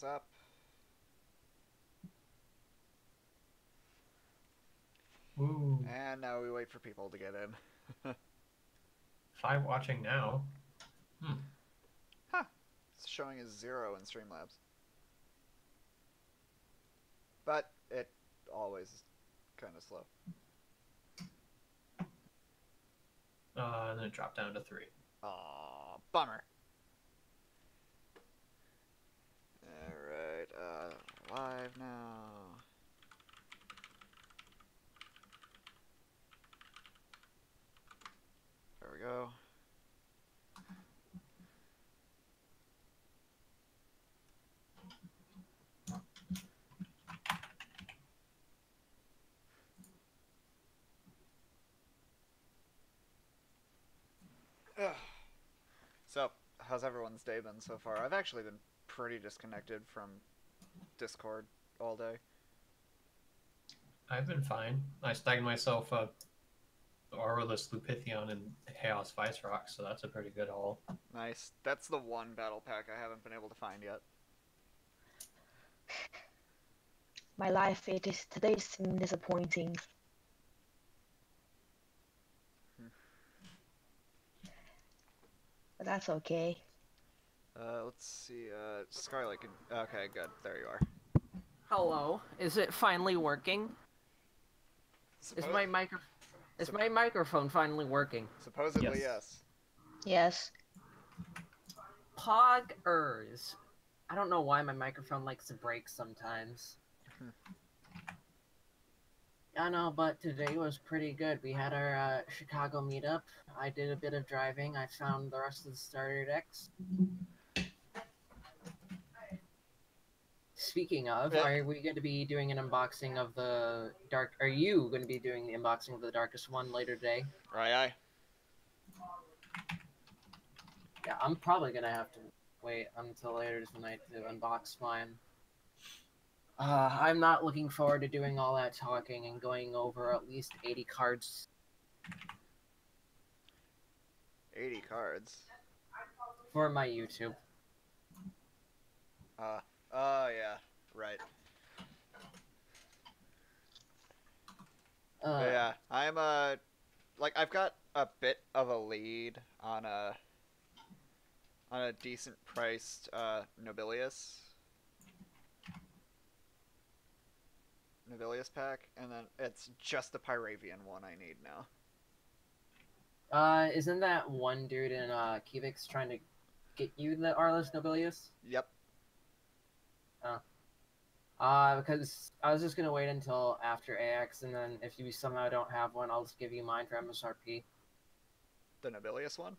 What's up? Ooh, And now we wait for people to get in. 5 watching now. Hmm. Huh. It's showing as 0 in Streamlabs. But it always is kind of slow. And then it dropped down to 3. Aw, bummer. Alright, live now. There we go. Ugh. So, how's everyone's day been so far? I've actually been pretty disconnected from Discord all day. I've been fine. I snagged myself a Aurelus Lupithion and Chaos Vice Rock, so that's a pretty good haul. Nice. That's the one battle pack I haven't been able to find yet. My life it is today is disappointing. But that's okay. Let's see, Scarlet can... Okay, good. There you are. Hello. Is it finally working? Is Suppo- my micro is my microphone finally working? Supposedly, yes. Yes. Poggers. I don't know why my microphone likes to break sometimes. I know, but today was pretty good. We had our Chicago meetup. I did a bit of driving. I found the rest of the starter decks. Speaking of, are we going to be doing an unboxing of the dark? Are you going to be doing the unboxing of the darkest one later today? Aye. Yeah, I'm probably going to have to wait until later tonight to unbox mine. I'm not looking forward to doing all that talking and going over at least 80 cards. 80 cards. For my YouTube. Yeah, right. Yeah, I'm, like, I've got a bit of a lead on a decent priced, Nobilius pack, and then it's just the Pyravian one I need now. Isn't that one dude in, Kivix trying to get you the Arlis Nobilius? Yep. Because I was just gonna wait until after AX, and then if you somehow don't have one, I'll just give you mine for MSRP. The Nobilius one?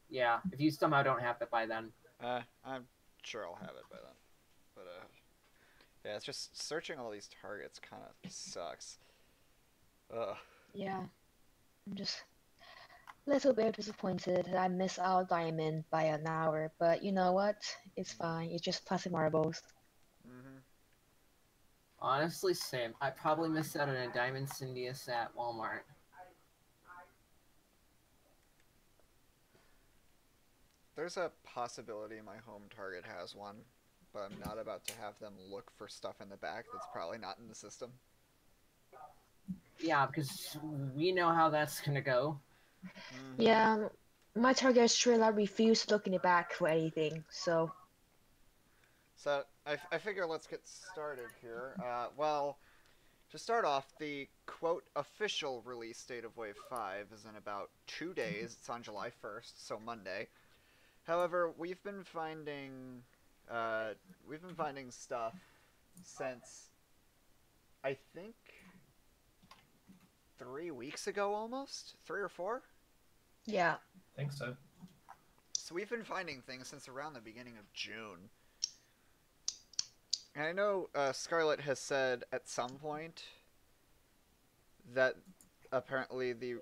Yeah, if you somehow don't have it by then. I'm sure I'll have it by then. But, yeah, it's just searching all these targets kind of sucks. Ugh. Yeah. I'm just a little bit disappointed that I missed out Diamond by an hour, but you know what? It's fine. It's just plastic marbles. Mm-hmm. Honestly, same. I probably missed out on a Diamond Syndius at Walmart. There's a possibility my home target has one, but I'm not about to have them look for stuff in the back that's probably not in the system. Yeah, because we know how that's gonna go. Mm-hmm. Yeah, my target straight up refused to look in the back for anything, so... So, I figure let's get started here. Well, to start off, the quote official release date of Wave 5 is in about 2 days. It's on July 1st, so Monday. However, we've been finding stuff since, I think, 3 weeks ago almost? 3 or 4? Yeah. I think so. So we've been finding things since around the beginning of June. And I know Scarlet has said at some point that apparently the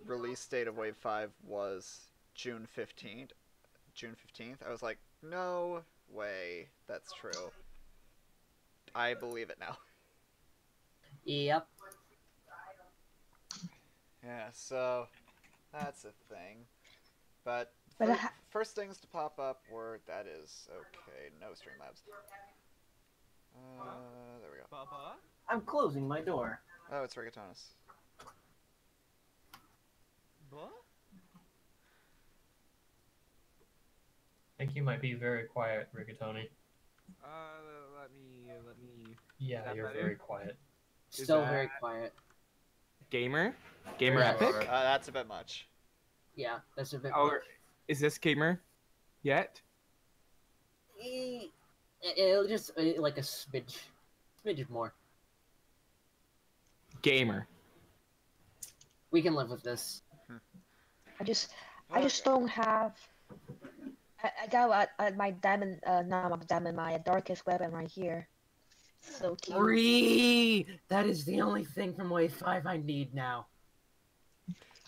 release date of Wave 5 was June 15th. June 15th. I was like, no way that's true. I believe it now. Yep. Yeah, so that's a thing. But But first things to pop up were, that is, okay, no Streamlabs. There we go. Papa? I'm closing my door. Oh, it's Rigatonus. What? I think you might be very quiet, Rigatoni. Let me. Yeah, that you're better? very quiet. Is Still that- very quiet. Gamer? Very Gamer Epic? loud. That's a bit much. Yeah, that's a bit Or much. is this gamer yet? It'll just like a smidge more. Gamer. We can live with this. I just don't have. I got my diamond, not my diamond, my darkest weapon right here. So cute. Free! That is the only thing from Wave 5 I need now.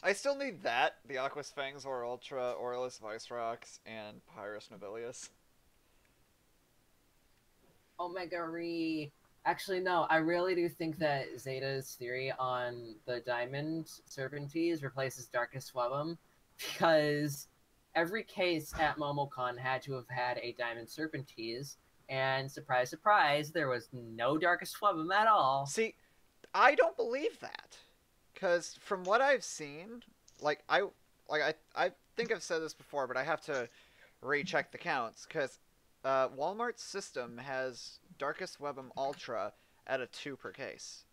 I still need that, the Aqua's Fangs or Ultra, Aurelus Vice Rocks, and Pyrus Nobilius. Omega Re. Actually, no, I really do think that Zeta's theory on the Diamond Serpentes replaces Darkest Webum, because every case at MomoCon had to have had a Diamond Serpentes, and surprise, surprise, there was no Darkest Webum at all. See, I don't believe that. Because from what I've seen, I think I've said this before, but I have to recheck the counts, because Walmart's system has Darkest Webum Ultra at a 2 per case.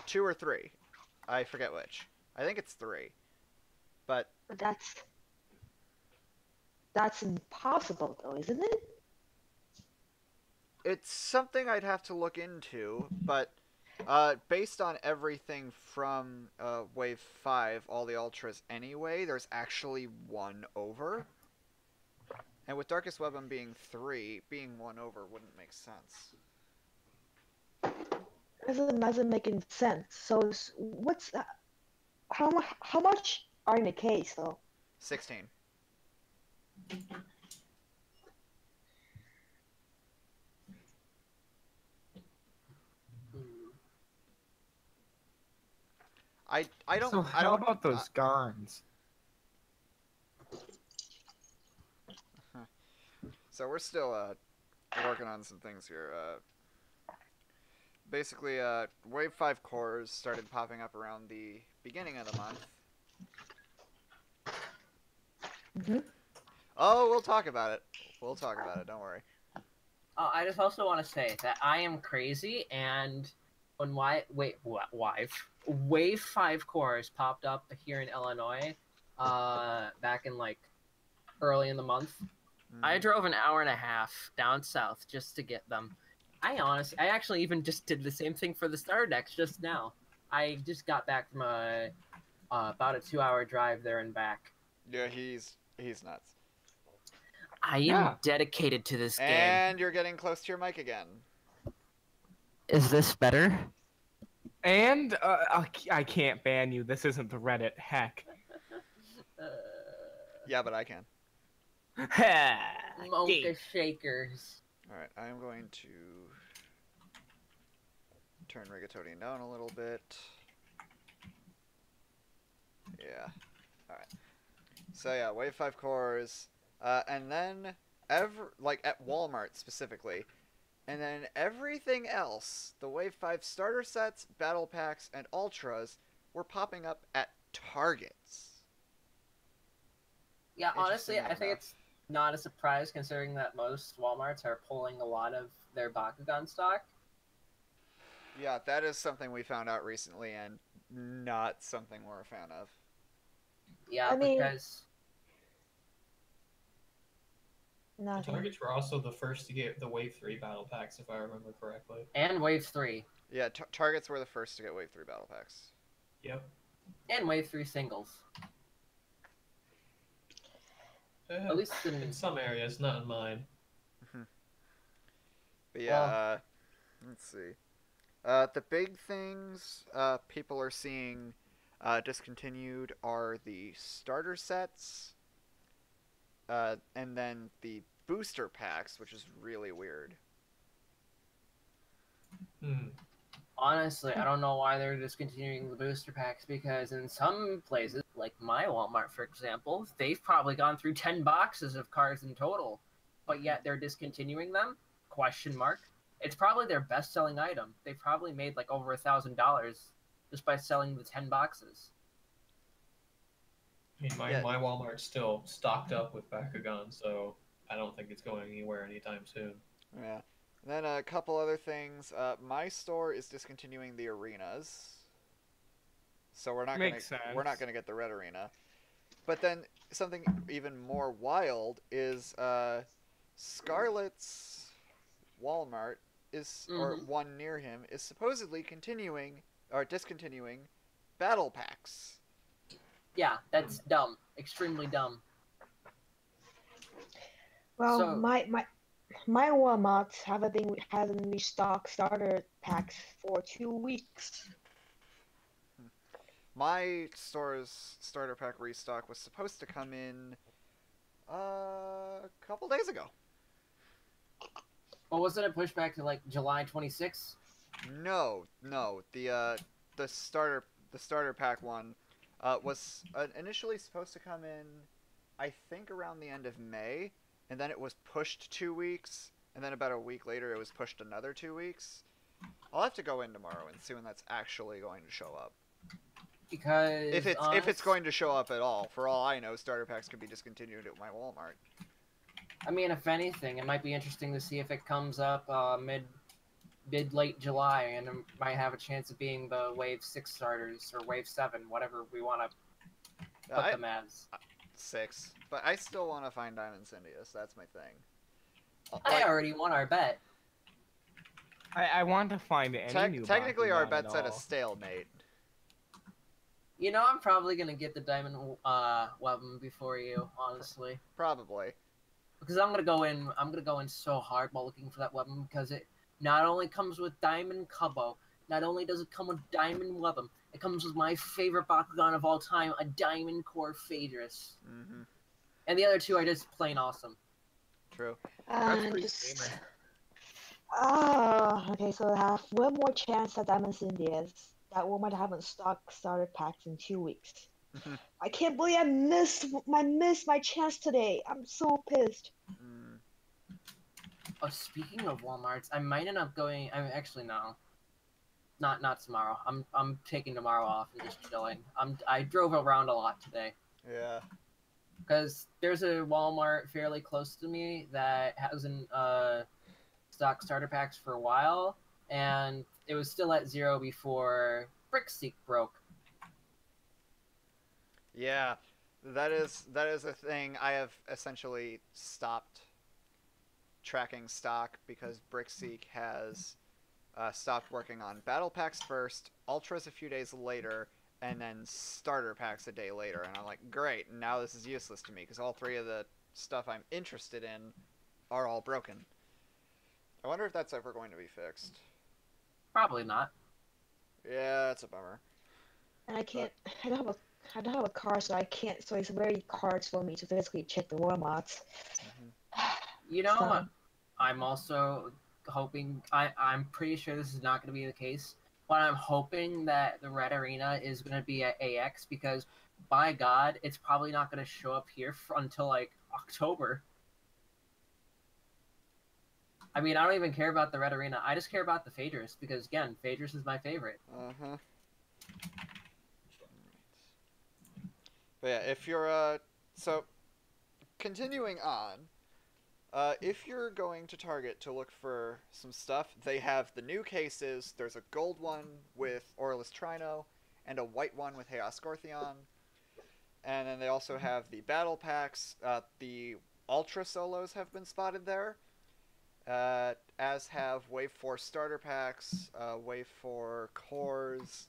2 or 3. I forget which. I think it's 3. But But that's impossible, though, isn't it? it's something I'd have to look into, but based on everything from Wave 5, all the Ultras anyway, there's actually 1 over. And with Darkest Webum being 3, being 1 over wouldn't make sense. Doesn't make any sense. So what's that? How much are in a case, though? 16. I don't. So I how don't. about those guns? So we're still working on some things here. Basically, Wave 5 cores started popping up around the beginning of the month. Mhm. Oh, we'll talk about it. We'll talk about it. Don't worry. I just also want to say that I am crazy, and when Wave 5 cores popped up here in Illinois, back in like early in the month, I drove an hour and a half down south just to get them. I actually even just did the same thing for the starter decks just now. I just got back from about a 2-hour drive there and back. Yeah, he's nuts. I am dedicated to this game. And you're getting close to your mic again. Is this better? And I can't ban you. This isn't the Reddit. Heck. Yeah, but I can. Mocha shakers. Alright, I'm going to turn Rigatoni down a little bit. Yeah. Alright. So yeah, Wave 5 cores, and then at Walmart specifically, and then everything else, the Wave 5 starter sets, battle packs, and ultras were popping up at Targets. Yeah, honestly, I Interestingly think enough. it's not a surprise considering that most Walmarts are pulling a lot of their Bakugan stock. Yeah, that is something we found out recently, and not something we're a fan of. Yeah, I mean- because Nothing. Targets were also the first to get the Wave 3 battle packs, if I remember correctly. and Wave 3 Yeah, Targets were the first to get Wave 3 battle packs. Yep. and Wave 3 singles. At least In some areas, not in mine. But yeah, let's see. The big things people are seeing discontinued are the starter sets, and then the booster packs, which is really weird. Honestly, I don't know why they're discontinuing the booster packs, because in some places, like my Walmart, for example, they've probably gone through 10 boxes of cards in total, but yet they're discontinuing them? Question mark. It's probably their best-selling item. They probably made like over $1,000 just by selling the 10 boxes. I mean, my Walmart's still stocked up with Bakugan, so I don't think it's going anywhere anytime soon. Yeah. And then a couple other things. My store is discontinuing the arenas, so we're not gonna get the red arena. But then something even more wild is Scarlet's Walmart is, or one near him, is supposedly discontinuing battle packs. Yeah, that's dumb. Extremely dumb. Well, So- my Walmart hasn't restocked starter packs for 2 weeks. My store's starter pack restock was supposed to come in a couple days ago. Well, wasn't it pushed back to like July 26th? No. The starter pack one was initially supposed to come in, I think, around the end of May, and then it was pushed 2 weeks, and then about a week later it was pushed another 2 weeks. I'll have to go in tomorrow and see when that's actually going to show up. Because If it's going to show up at all. For all I know, starter packs could be discontinued at my Walmart. I mean, if anything, it might be interesting to see if it comes up mid-late July, and it might have a chance of being the Wave 6 starters, or Wave 7, whatever we want to put them as. 6. But I still want to find Diamond Syndius. That's my thing. I already won our bet. I want to find any new technically, our Bakugan bet's at at a all. stalemate. You know, I'm probably going to get the Diamond weapon before you, honestly. Probably. Because I'm gonna go in so hard while looking for that weapon, because it not only comes with Diamond Kubo, not only does it come with Diamond weapon, it comes with my favorite Bakugan of all time, a Diamond Core Phaedrus. Mm-hmm. And the other two are just plain awesome. True. Okay, so I have one more chance at Diamond Syndius. That Walmart haven't stocked starter packs in 2 weeks. I can't believe I missed my chance today. I'm so pissed. Oh, speaking of Walmarts, I might end up going. I mean, actually, no. Not tomorrow. I'm taking tomorrow off and just chilling. I drove around a lot today. Yeah. Because there's a Walmart fairly close to me that hasn't stocked starter packs for a while, and it was still at 0 before Brickseek broke. Yeah, that is a thing. I have essentially stopped tracking stock because Brickseek has stopped working on battle packs first, ultras a few days later, and then starter packs a day later. And I'm like, great, now this is useless to me because all 3 of the stuff I'm interested in are all broken. I wonder if that's ever going to be fixed. Probably not. Yeah, that's a bummer. And I can't. I don't have a car, so I can't. So it's very hard for me to physically check the Walmarts. You know, So- I'm also hoping. I'm pretty sure this is not going to be the case. But I'm hoping that the Red Arena is going to be at AX because, by God, it's probably not going to show up here until like October. I mean, I don't even care about the Red Arena. I just care about the Phaedrus because, again, Phaedrus is my favorite. But yeah, if you're so continuing on, if you're going to Target to look for some stuff, they have the new cases. There's a gold one with Aurelus Trino and a white one with Chaos Scortheon. And then they also have the battle packs. The Ultra Solos have been spotted there. As have Wave 4 starter packs, Wave 4 cores,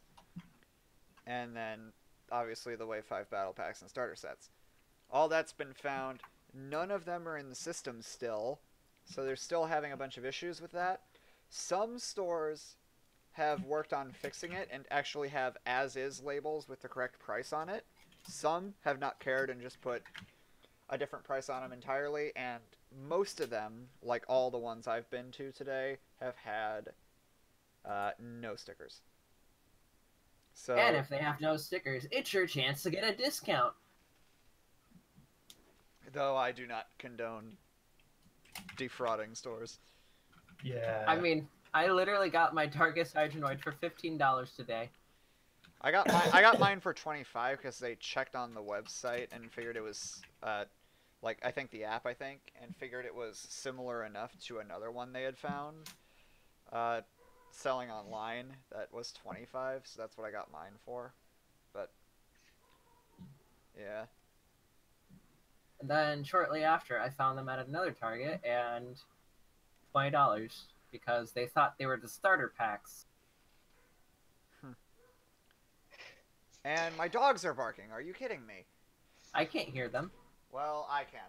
and then obviously the Wave 5 battle packs and starter sets. All that's been found. None of them are in the system still, so they're still having a bunch of issues with that. Some stores have worked on fixing it and actually have as-is labels with the correct price on it. Some have not cared and just put a different price on them entirely, and most of them, like all the ones I've been to today, have had no stickers. So, And if they have no stickers, it's your chance to get a discount. though I do not condone defrauding stores. Yeah. I mean, I literally got my Darkest Hydranoid for $15 today. I got mine for 25 because they checked on the website and figured it was like I think the app and figured it was similar enough to another one they had found selling online that was 25, so that's what I got mine for. But yeah. And then shortly after, I found them at another Target and $20 because they thought they were the starter packs. And my dogs are barking. Are you kidding me? I can't hear them. Well, I can.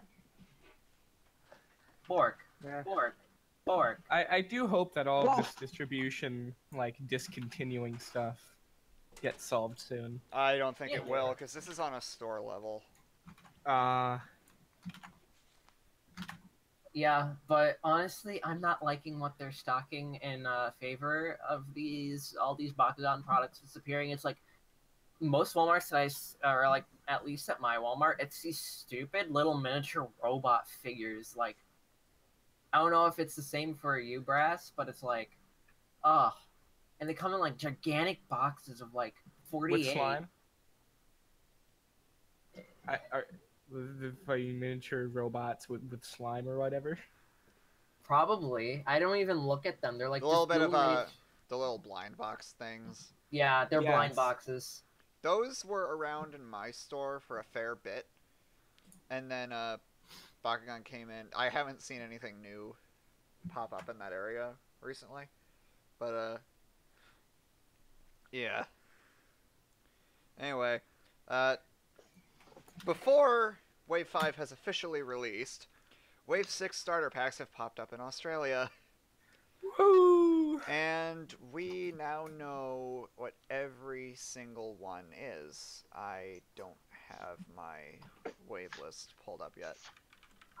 Bork, Yeah. bork, bork. I do hope that all of this distribution, like discontinuing stuff, gets solved soon. I don't think it will because this is on a store level. Yeah, but honestly, I'm not liking what they're stocking in favor of all these Bakugan products disappearing. It's like most Walmarts that or like at least at my Walmart, it's these stupid little miniature robot figures. Like, I don't know if it's the same for you, Brass, but it's like, ugh. And they come in like gigantic boxes of like 48. With slime? The fighting miniature robots with slime or whatever? Probably. I don't even look at them. They're like A little just bit of little the little blind box things. Yeah, they're blind Yes. boxes. Those were around in my store for a fair bit, and then Bakugan came in. I haven't seen anything new pop up in that area recently, but yeah. Anyway, before Wave 5 has officially released, Wave 6 starter packs have popped up in Australia. Woo! And we now know what every single one is. I don't have my wave list pulled up yet.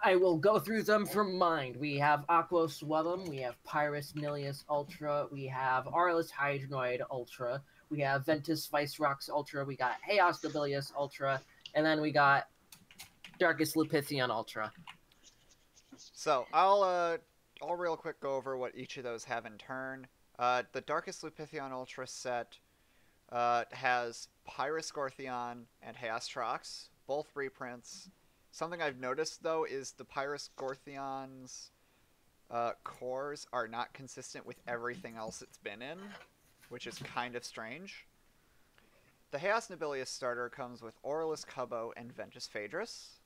I will go through them from mind. We have Aquos Wellum, we have Pyrus Nilius Ultra, we have Aurelus Hydranoid Ultra, we have Ventus Vicerox Ultra, we got Chaos Debilius Ultra, and then we got Darkest Lupithion Ultra. So I'll real quick go over what each of those have in turn. The Darkest Lupithion Ultra set has Pyrus Gorthion and Haostrox, both reprints. Something I've noticed, though, is the Pyrus Gorthion's cores are not consistent with everything else it's been in, which is kind of strange. The Chaos Nobilius starter comes with Aurelus Cubbo and Ventus Phaedrus,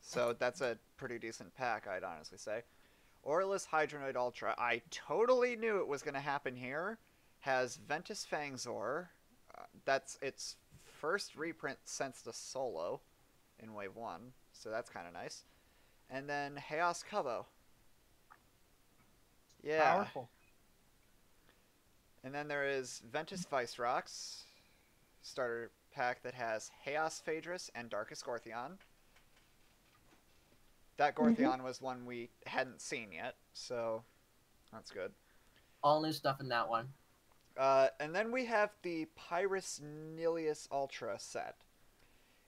so that's a pretty decent pack, I'd honestly say. Aurelus Hydranoid Ultra, I totally knew it was going to happen here, has Ventus Fangzor. That's its first reprint since the solo in Wave 1, so that's kind of nice. And then Chaos Cubbo. Yeah. Powerful. And then there is Ventus Vicerox starter pack that has Chaos Phaedrus and Darkest Gorthion. That Gorthion was one we hadn't seen yet, so that's good. All new stuff in that one. And then we have the Pyrus Nilius Ultra set.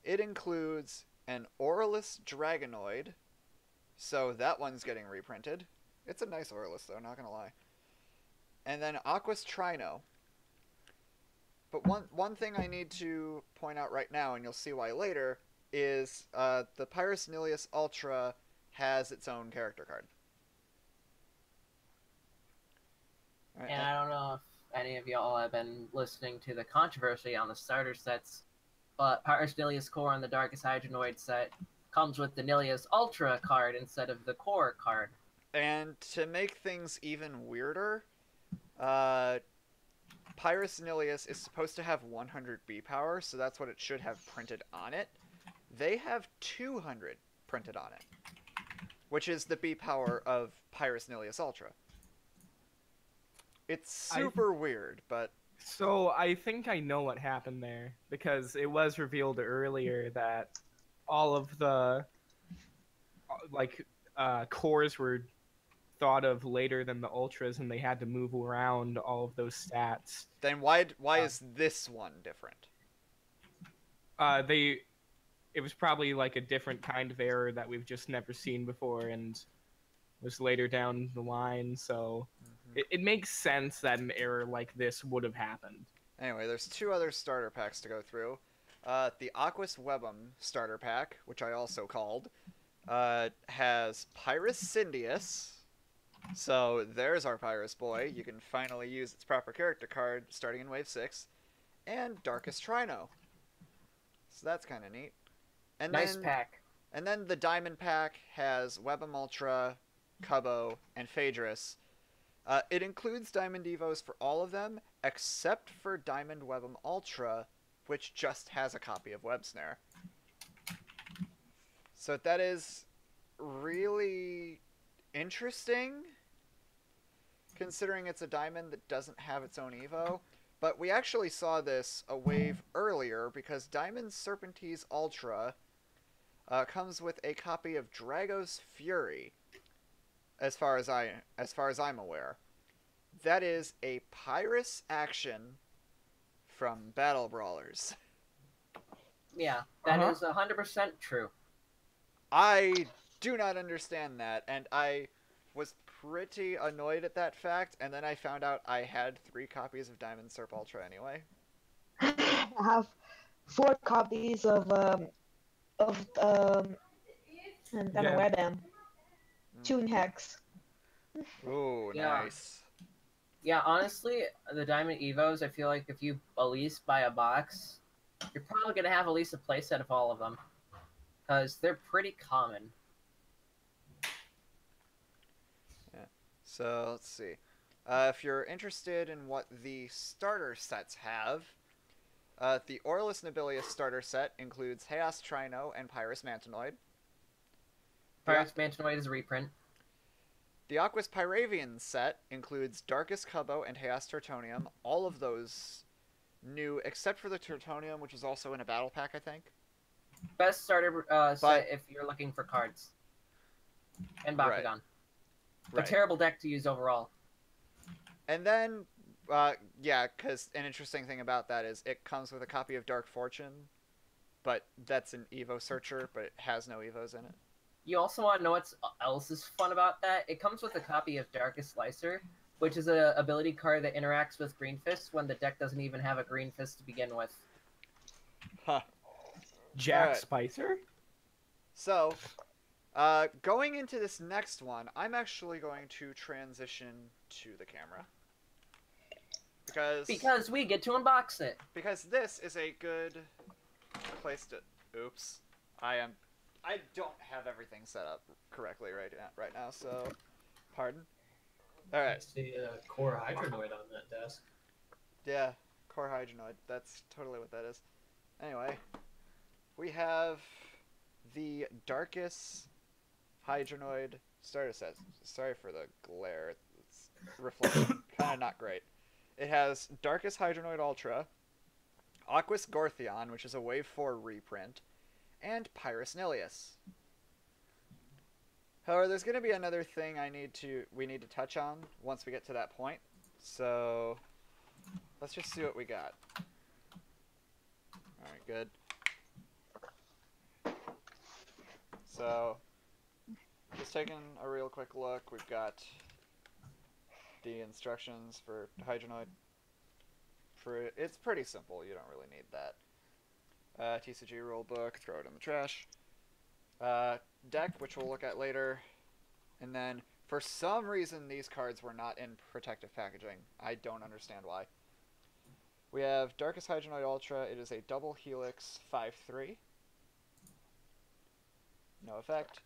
It includes an Aurelus Dragonoid, so that one's getting reprinted. It's a nice Aurelus, though, not gonna lie. And then Aquos Trino. But one thing I need to point out right now, and you'll see why later, is the Pyrus Nilius Ultra has its own character card. And I don't know if any of y'all have been listening to the controversy on the starter sets, but Pyrus Nilius Core on the Darkest Hydranoid set comes with the Nilius Ultra card instead of the Core card. And to make things even weirder, Pyrus Nilius is supposed to have 100 B power, so that's what it should have printed on it. They have 200 printed on it, which is the B power of Pyrus Nilius Ultra. It's super weird, but... So I think I know what happened there, because it was revealed earlier that all of the cores were thought of later than the ultras, and they had to move around all of those stats. Then why is this one different? It was probably like a different kind of error that we've just never seen before, and was later down the line, so it makes sense that an error like this would have happened. Anyway, there's 2 other starter packs to go through. The Aquas Webum starter pack, which I also called, has Pyrus Cindius. So there's our Pyrus boy. You can finally use its proper character card starting in Wave 6. And Darkest Trino. So that's kind of neat. And Nice pack. And then the Diamond pack has Webum Ultra, Cubbo, and Phaedrus. It includes Diamond Evos for all of them, except for Diamond Webum Ultra, which just has a copy of Web Snare. So that is really interesting, considering it's a Diamond that doesn't have its own Evo. But we actually saw this a wave earlier, because Diamond Serpenteze Ultra comes with a copy of Drago's Fury, as far as I'm aware. That is a Pyrus action from Battle Brawlers. Yeah, that is 100% true. I do not understand that, and I was pretty annoyed at that fact, and then I found out I had 3 copies of Diamond Serp Ultra anyway. I have 4 copies of and then Yeah. Webam. Toon Hex. Ooh, Yeah. nice. Yeah, honestly, the Diamond Evos, I feel like if you at least buy a box, you're probably going to have at least a playset of all of them. Because they're pretty common. So, let's see. If you're interested in what the starter sets have, the Aurelus Nobilius starter set includes Chaos Trino and Pyrus Mantanoid. Pyrus Mantanoid is a reprint. The Aquas Pyravian set includes Darkest Cubbo and Chaos Tertonium. All of those new, except for the Tertonium, which is also in a battle pack, I think. Best starter set if you're looking for cards. And Bakugan. Right. A terrible deck to use overall. And then, yeah, because an interesting thing about that is it comes with a copy of Dark Fortune, but that's an Evo Searcher, but it has no Evos in it. You also want to know what else is fun about that? It comes with a copy of Darkest Slicer, which is an ability card that interacts with Green Fist when the deck doesn't even have a Green Fist to begin with. Huh. Jack Alright. Spicer? So, going into this next one, I'm actually going to transition to the camera. Because we get to unbox it. Because this is a good place to... Oops. I don't have everything set up correctly right now, so... Pardon? I Alright. see a core Hydranoid on that desk. Yeah, core Hydranoid. That's totally what that is. Anyway, we have the Darkest Hydranoid starter set. Sorry for the glare. It's reflecting. Kind of not great. It has Darkest Hydranoid Ultra, Aquas Gortheon, which is a Wave 4 reprint, and Pyrus Nilius. However, there's going to be another thing we need to touch on once we get to that point. So, let's just see what we got. Alright, good. So, just taking a real quick look, we've got the instructions for Hydranoid. It's pretty simple, you don't really need that. TCG rulebook, throw it in the trash. Deck, which we'll look at later. And then, for some reason, these cards were not in protective packaging. I don't understand why. We have Darkest Hydranoid Ultra. It is a double helix 5/3. No effect.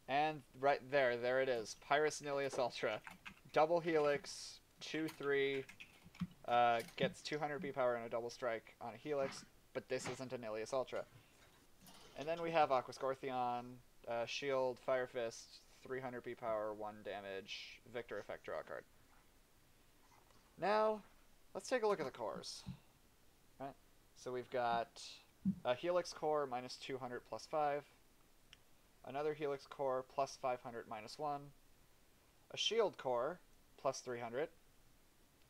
And right there it is. Pyrus Nilius Ultra. Double helix, 2/3. Gets 200 B power and a double strike on a helix, but this isn't a Nilius Ultra. And then we have Aquas Gortheon, Shield, Fire Fist, 300 B power, 1 damage, Victor effect, draw a card. Now, let's take a look at the cores. Right? So we've got a Helix core minus 200 plus 5, another Helix core plus 500 minus 1, a Shield core plus 300.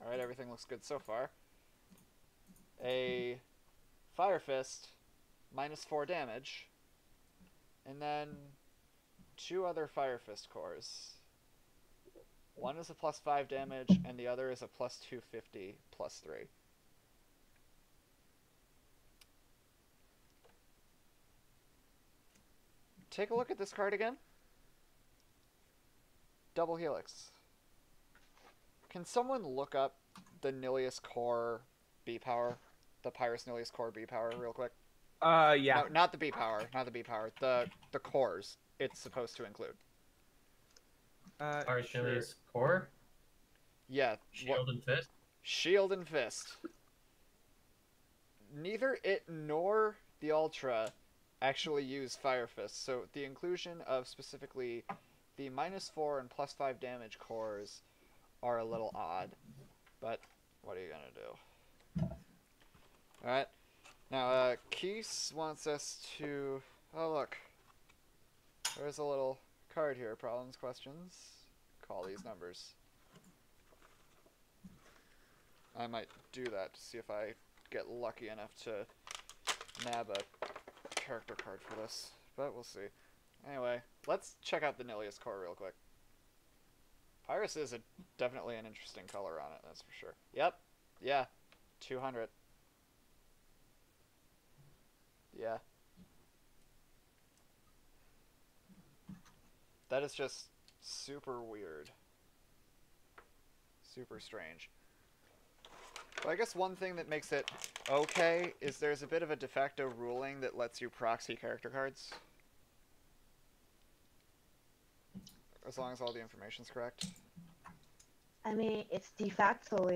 Alright, everything looks good so far. A Fire Fist minus 4 damage, and then 2 other Fire Fist cores. One is a +5 damage, and the other is a +250 +3. Take a look at this card again. Double Helix. Can someone look up the Nilius Core B power? The Pyrus Nilius Core B power real quick? Yeah. No, not the B power. Not the B power. The cores it's supposed to include. Archelius Core? Yeah. Shield and Fist? Shield and Fist. Neither it nor the Ultra actually use Fire Fist, so the inclusion of specifically the -4 and +5 damage cores are a little odd. But what are you gonna do? Alright. Now, Keese wants us to... Oh, look. There's a little card here. Problems, questions. Call these numbers. I might do that to see if I get lucky enough to nab a character card for this. But we'll see. Anyway, let's check out the Nilius Core real quick. Pyrus is definitely an interesting color on it, that's for sure. Yep. Yeah. 200. Yeah. That is just super weird. Super strange. Well, I guess one thing that makes it okay is there's a bit of a de facto ruling that lets you proxy character cards. As long as all the information's correct. I mean, it's de facto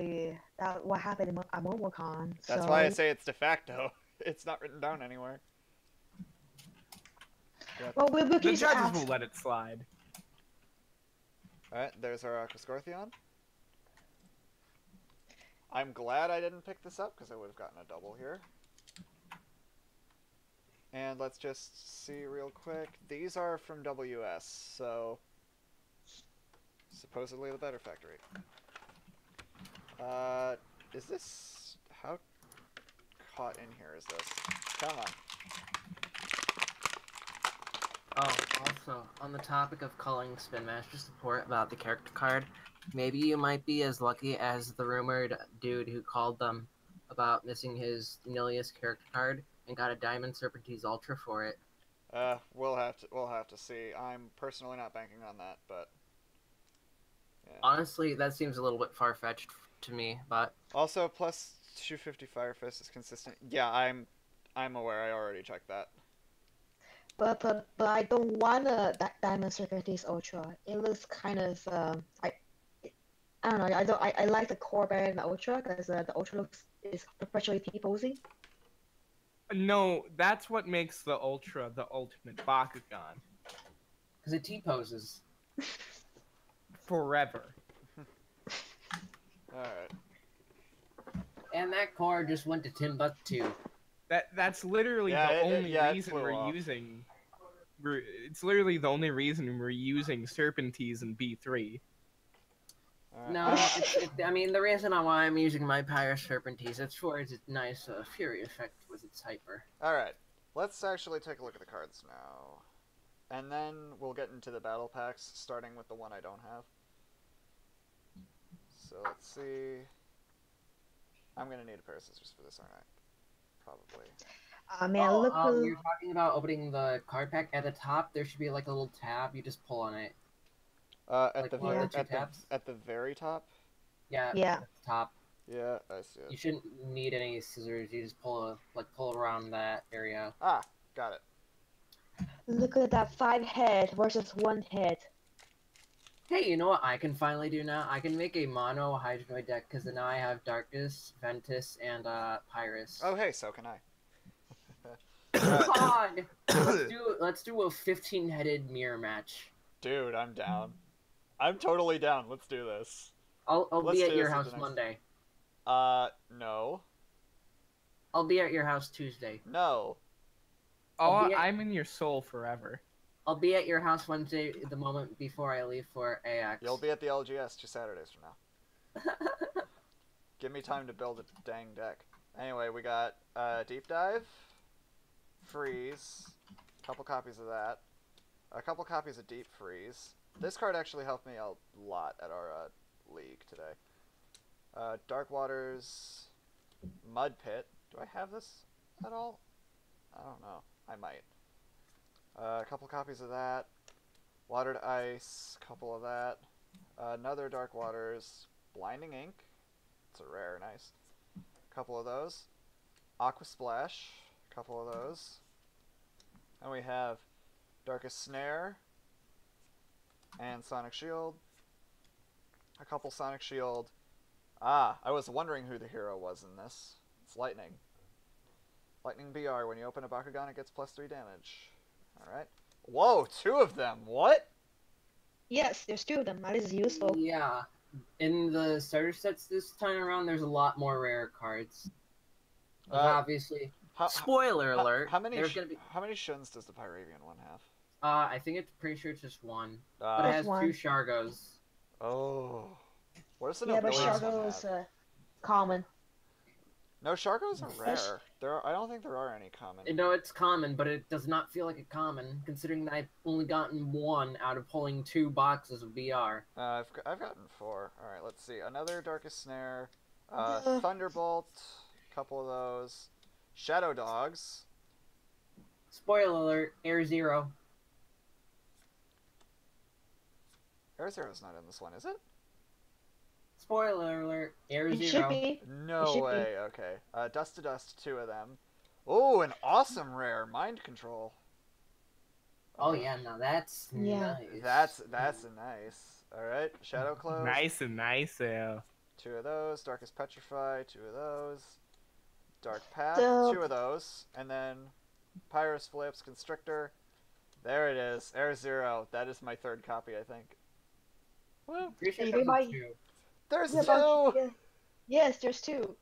that what happened at MomoCon. That's so... why I say it's de facto. It's not written down anywhere. Yep. Well, we The can judges ask... will let it slide. Alright, there's our Aquascorthion. I'm glad I didn't pick this up, because I would have gotten a double here. And let's just see real quick. These are from WS, so... supposedly the better factory. Is this... how caught in here is this? Come on. Oh, also, on the topic of calling Spin Master support about the character card, maybe you might be as lucky as the rumored dude who called them about missing his Nilius character card and got a Diamond Serpentine Ultra for it. We'll have to see. I'm personally not banking on that, but yeah. Honestly, that seems a little bit far-fetched to me, but Also, plus 250 Fire Fist is consistent. Yeah, I'm aware. I already checked that. But I don't want that Diamond Serpentine Ultra. It looks kind of I don't know. I like the core better than the Ultra because the Ultra is perpetually T-posing. No, that's what makes the Ultra the ultimate Bakugan. because it T-poses. Forever. Alright. And that core just went to Timbuktu. That's literally Yeah, the only it reason flew we're off. using. It's literally the only reason we're using Serpentines in B3. Alright. No, I mean, the reason why I'm using my Pyrus Serpentines, it's for its nice Fury effect with its hyper. Alright. Let's actually take a look at the cards now. And then we'll get into the battle packs, starting with the one I don't have. So let's see. I'm gonna need a pair of scissors for this, aren't I? Probably. Man, look who... You're talking about opening the card pack at the top. There should be like a little tab. You just pull on it. At Like the one very of the two tabs? at the very top. Yeah. Yeah. At the top. Yeah, I see You it. shouldn't need any scissors. You just pull around that area. Ah, got it. Look at that 5 head versus 1 head. Hey, you know what I can finally do now? I can make a mono Hydranoid deck because now I have Darkus, Ventus, and Pyrus. Oh, hey, so can I. Come on! Let's do a 15-headed mirror match. Dude, I'm down. I'm totally down. Let's do this. I'll Let's be do at your this at house the next- Monday. No. I'll be at your house Tuesday. No. Oh, be at- I'm in your soul forever. I'll be at your house Wednesday the moment before I leave for AX. You'll be at the LGS 2 Saturdays from now. Give me time to build a dang deck. Anyway, we got Deep Dive, Freeze, a couple copies of that, a couple copies of Deep Freeze, This card actually helped me a lot at our league today. Dark Waters, Mud Pit. Do I have this at all? I don't know. I might. A couple copies of that. Watered Ice, couple of that. Another Dark Waters, Blinding Ink. It's a rare, nice. Couple of those. Aqua Splash, couple of those. And we have Darkest Snare and Sonic Shield. A couple Sonic Shield. Ah, I was wondering who the hero was in this. It's Lightning. Lightning BR. When you open a Bakugan, it gets +3 damage. Alright. Whoa, 2 of them. What? Yes, there's 2 of them. That is useful. Yeah. In the starter sets this time around, there's a lot more rare cards. Like, obviously. Spoiler alert. How many there's gonna be. how many Shuns does the Pyravian one have? I think it's pretty sure it's just one, but it has Just one. 2 Shargos. Oh. What does the Yeah, but Nobilities one Shargo is have? common. No, Shargos are Fish. rare. I don't think there are any common. No, it's common, but it does not feel like a common, considering that I've only gotten 1 out of pulling 2 boxes of BR. I've gotten 4. All right, let's see. Another Darkest Snare, Uh. Thunderbolt, couple of those, Shadow Dogs. Spoiler alert, Air Zero. Air Zero's not in this one, is it? Spoiler alert, Air It Zero. should be. No It should way. Okay. Dust to Dust, 2 of them. Oh, an awesome rare, Mind Control. Oh yeah, now that's Yeah. nice. That's a nice. All right, Shadow Close. Nice and nice, yeah. 2 of those. Darkest Petrify, 2 of those. Dark Path, So- 2 of those. And then Pyrus Flips, Constrictor. There it is. Air Zero. That is my 3rd copy, I think. Woo. Pretty sure You there's might- 2. There's Yeah, 2! yeah. Yes, there's 2.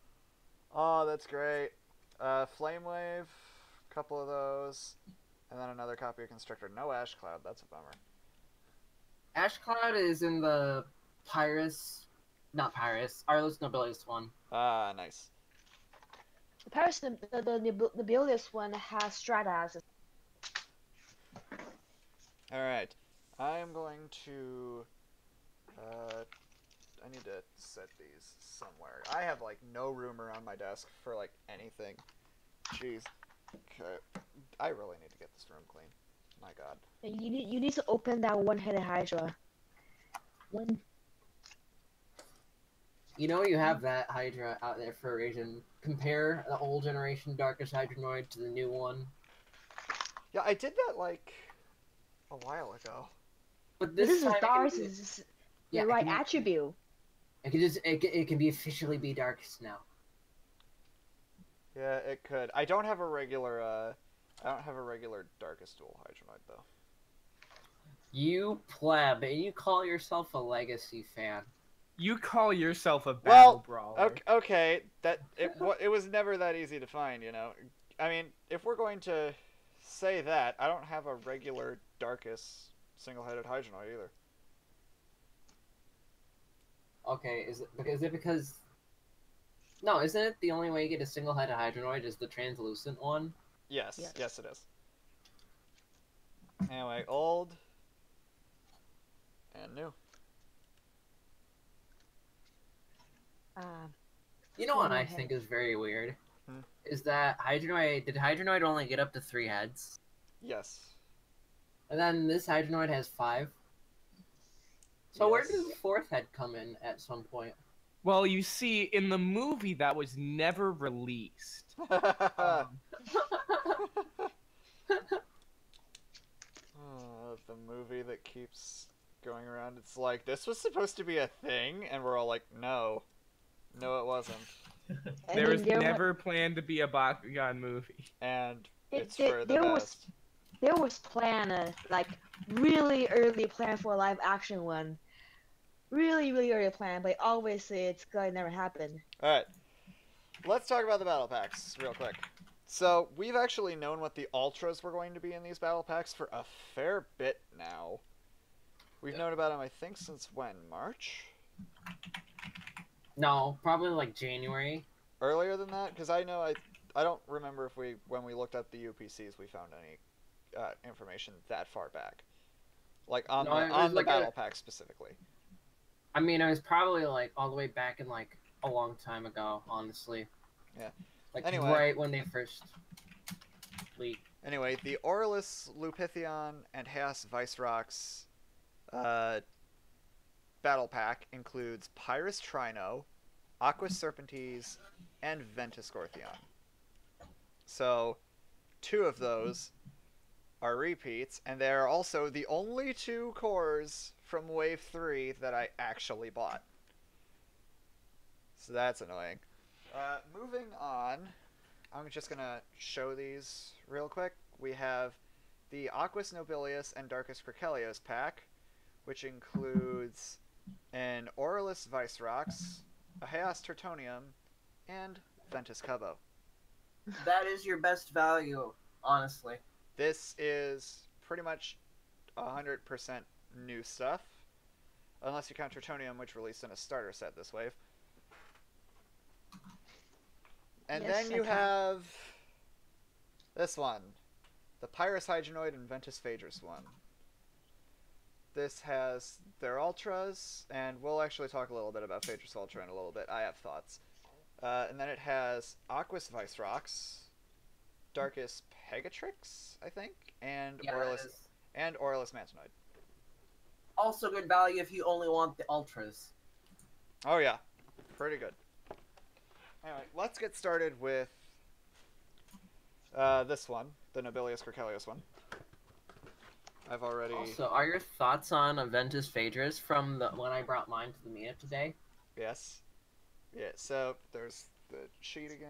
Oh, that's great. Flame Wave, couple of those. And then another copy of Constrictor. No Ash Cloud. That's a bummer. Ash Cloud is in the Pyrus, not Pyrus, Arlos Nobilis one. Ah, nice. The Paris, the Nobilius one has Stratas. Alright. I am going to... I need to set these somewhere. I have, like, no room around my desk for, like, anything. Jeez. Okay. I really need to get this room clean. My god. You need to open that one-headed Hydra. One. You know you have that Hydra out there for a reason. Compare the old generation Darkest Hydranoid to the new one. Yeah, I did that, like, a while ago. But This this is time it can Dars be- is yeah, the it right can be- attribute. It can be officially be Darkest now. Yeah, it could. I don't have a regular Darkest Dual Hydranoid, though. You pleb, and you call yourself a Legacy fan. You call yourself a battle Well, brawler. Okay, it was never that easy to find, you know. I mean, if we're going to say that, I don't have a regular Darkest single-headed Hydranoid either. Okay, is it because? No, isn't it the only way you get a single-headed Hydranoid is the translucent one? Yes, Yes. yes it is. Anyway, old and new. You know what I Okay. think is very weird? Hmm. Is that did Hydranoid only get up to 3 heads? Yes. And then this Hydranoid has 5? So where Yes. did the 4th head come in at some point? Well, you see, in the movie that was never released. Oh, the movie that keeps going around. It's like, this was supposed to be a thing, and we're all like, no. No, it wasn't. There was never planned to be a Bakugan movie. And It- it's it- for the there was- best. There was plan, like really early plan for a live action one. Really early plan, but obviously it's gonna never happen. Alright. Let's talk about the battle packs real quick. So, we've actually known what the Ultras were going to be in these battle packs for a fair bit now. We've known about them, I think, since when? March? No, probably like January. Earlier than that? Because I know I don't remember if when we looked up the UPCs we found any information that far back. Like on No, the it was like battle pack specifically. I mean, it was probably like all the way back in like a long time ago, honestly. Yeah. Like Anyway. right when they first leaked. Anyway, the Aurelus Lupithion and Chaos Vicerox battle pack includes Pyrus Trino, Aqua Serpentes, and Ventus Scorpion. So, 2 of those are repeats, and they are also the only 2 cores from Wave 3 that I actually bought. So that's annoying. Moving on, I'm just going to show these real quick. We have the Aquus Nobilius and Darkus Cricelios pack, which includes an Aurelus Vicerox, a Chaos Tertonium, and Ventus Cubbo. That is your best value, honestly. This is pretty much 100% new stuff, unless you count Tertonium, which released in a starter set this wave. And Yes, then you I count. have this one, the Pyrus Hydranoid and Ventus Phaedrus one. This has their Ultras, and we'll actually talk a little bit about Phaedrus Ultra in a little bit. I have thoughts. And then it has Aquus Vicerox, Darkus Pegatrix, I think, and Yeah, Aurelus it is. and Aurelus Mantinoid. Also good value if you only want the ultras. Oh yeah, pretty good. Anyway, let's get started with this one, the Nobilius Cricelios one. I've already... Also, are your thoughts on Aventus Phaedrus from the when I brought mine to the meetup today? Yes. Yeah, so there's the sheet again.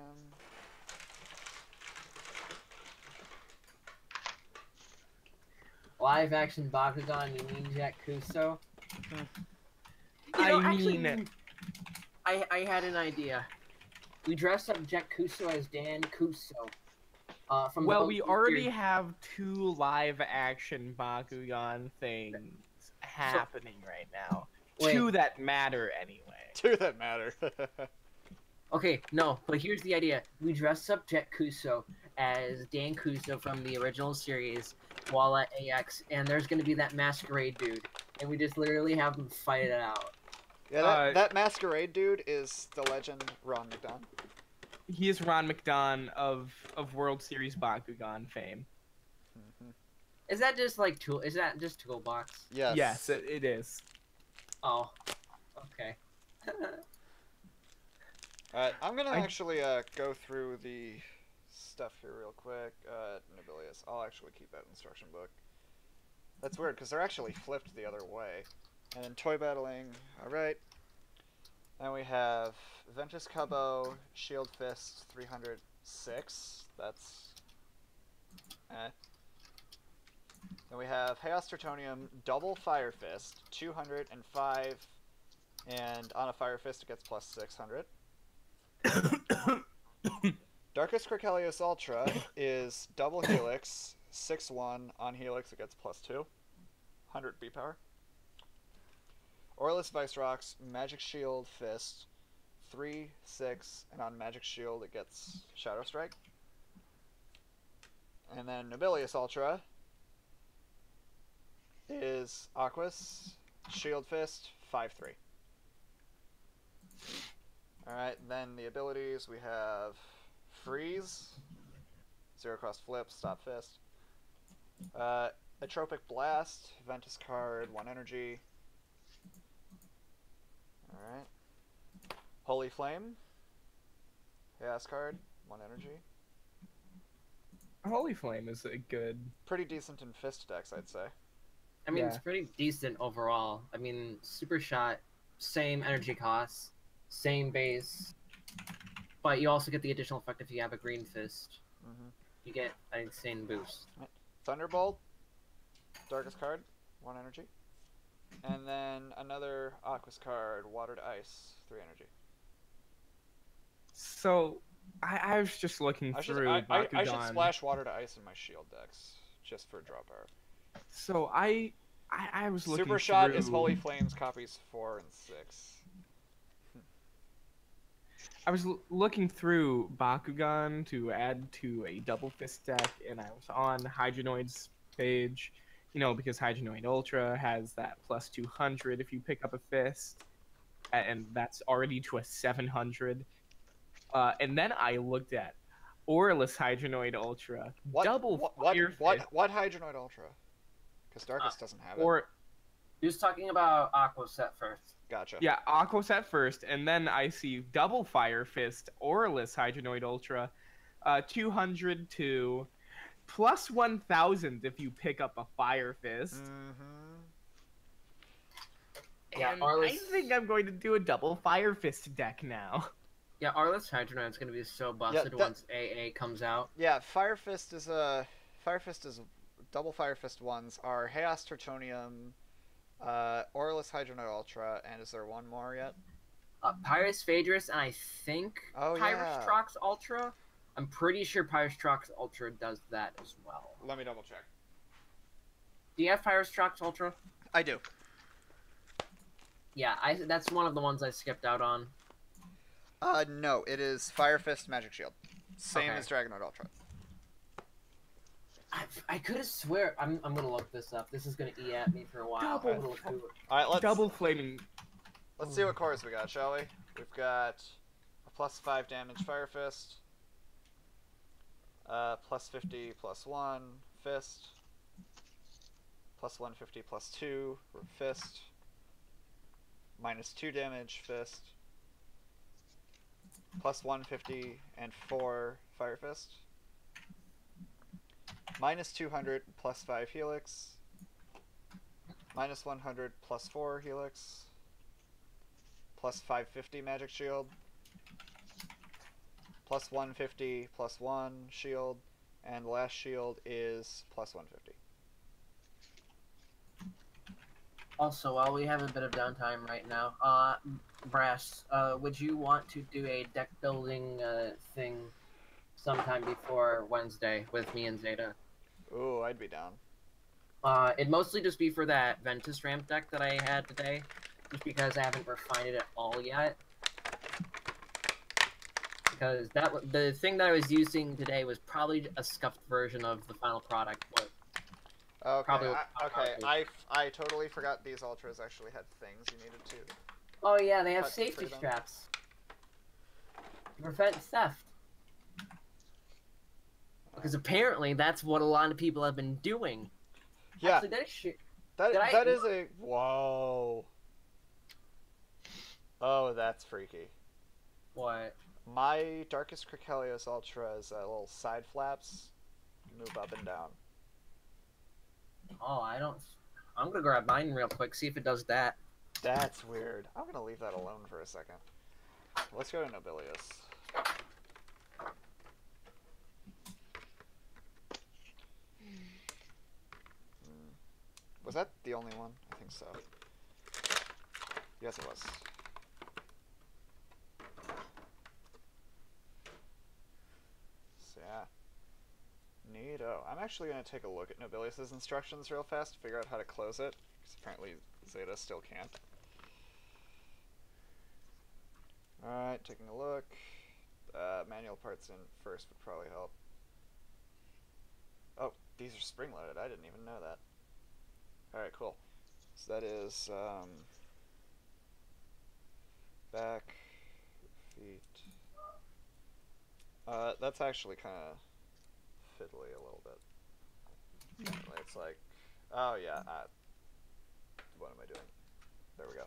Live action Bakugan, you mean Jack Kuso? I mean- I had an idea. We dressed up Jack Kuso as Dan Kuso. From Well, the we already have 2 live action Bakugan things happening right now. Wait. 2 that matter anyway. 2 that matter. Okay, no, but here's the idea. We dressed up Jack Kuso as Dan Kuso from the original series while at AX, and there's gonna be that masquerade dude, and we just literally have them fight it out. Yeah, that masquerade dude is the legend Ron McDon. He is Ron McDon of World Series Bakugan fame. Mm-hmm. Is that just like tool? Is that just Toolbox? Yes. Yes, it is. Oh, okay. Alright, I'm gonna I- actually go through the stuff here real quick. Nobilius. I'll actually keep that instruction book. That's weird, because they're actually flipped the other way. And then toy battling. Alright. Then we have Ventus Cubbo, Shield Fist 306. That's... Then we have Chaos Tertonium, Double Fire Fist, 205. And on a Fire Fist it gets plus 600. Darkus Cricelios Ultra is double Helix, 6-1. On Helix it gets plus 2. 100 B power. Aurelus Vicerox, Magic Shield Fist, 3-6. And on Magic Shield it gets Shadow Strike. And then Nobilius Ultra is Aquus, Shield Fist, 5-3. Alright, then the abilities, we have Freeze, 0 cost flip, stop fist. Atropic Blast, Ventus card, 1 energy. Alright. Holy Flame, Chaos card, 1 energy. Holy Flame is a good. Pretty decent in fist decks, I'd say. I mean, it's Yeah. pretty decent overall. I mean, Super Shot, same energy costs, same base, but you also get the additional effect if you have a Green Fist. Mm-hmm. You get an insane boost. Thunderbolt, Darkest card, 1 energy. And then another Aquas card, Water to Ice, 3 energy. So, I was just looking I should, through I Bakugan. should splash Water to Ice in my shield decks, just for draw power. So I was looking Super Shot through... is Holy Flames copies 4 and 6. I was looking through Bakugan to add to a double fist deck, and I was on Hydranoid's page, because Hydranoid Ultra has that plus 200 if you pick up a fist, and that's already to a 700. And then I looked at Aurelus Hydranoid Ultra, double fire fist. What Hydranoid Ultra? Because Darkus doesn't have it. Or He was talking about Aqua set first. Gotcha. yeah, Aquos at first, and then I see double fire fist, Aurelus Hydranoid Ultra, 200 to plus 1,000 if you pick up a fire fist. Mm-hmm. Yeah, And Aurelus... I think I'm going to do a double fire fist deck now. Yeah, Aurelus Hydranoid is going to be so busted once AA comes out. Yeah, Fire Fist is double Fire Fist ones are Chaos Tertonium, Aurelus Hydranoid Ultra, and is there one more yet? Pyrus Phaedrus, and I think Oh, Pyrus yeah. Trox Ultra. I'm pretty sure Pyrus Trox Ultra does that as well. Let me double check. Do you have Pyrus Trox Ultra? I do. Yeah, that's one of the ones I skipped out on. No, it is Fire Fist Magic Shield. Same Okay. as Dragonoid Ultra. I could have swear... I'm going to look this up. This is going to eat at me for a while. Double. I'm gonna look through it. Alright, Double flaming. let's see what cores we got, shall we? We've got a plus 5 damage Fire Fist, plus 50 plus 1 Fist, plus 150 plus 2 Fist, minus 2 damage Fist, plus 150 and 4 Fire Fist, minus 200 plus 5 Helix, minus 100 plus 4 Helix, plus 550 Magic Shield, plus 150 plus 1 Shield, and the last shield is plus 150. Also, while we have a bit of downtime right now, Brass, would you want to do a deck building thing sometime before Wednesday with me and Zeta? Ooh, I'd be down. It'd mostly just be for that Ventus ramp deck that I had today, just because I haven't refined it at all yet. Because the thing that I was using today was probably a scuffed version of the final product, but Okay, Probably- I totally forgot these ultras actually had things you needed to. oh yeah, they have Cut safety through them. straps to prevent theft. Because apparently that's what a lot of people have been doing. Yeah, Actually, that shit. Did that is a whoa. Oh, that's freaky. What? My Darkest Cricelius Ultra is little side flaps, move up and down. Oh, I don't. I'm gonna grab mine real quick, see if it does that. That's weird. I'm gonna leave that alone for a second. Let's go to Nobilius. Was that the only one? I think so. Yes, it was. So yeah. Neato. I'm actually going to take a look at Nobilius' instructions real fast to figure out how to close it, because apparently Zeta still can't. Alright, taking a look. Manual parts in first would probably help. Oh, these are spring-loaded. I didn't even know that. Alright, cool. So that is, back, feet. That's actually kind of fiddly a little bit. It's like, oh yeah, what am I doing? There we go.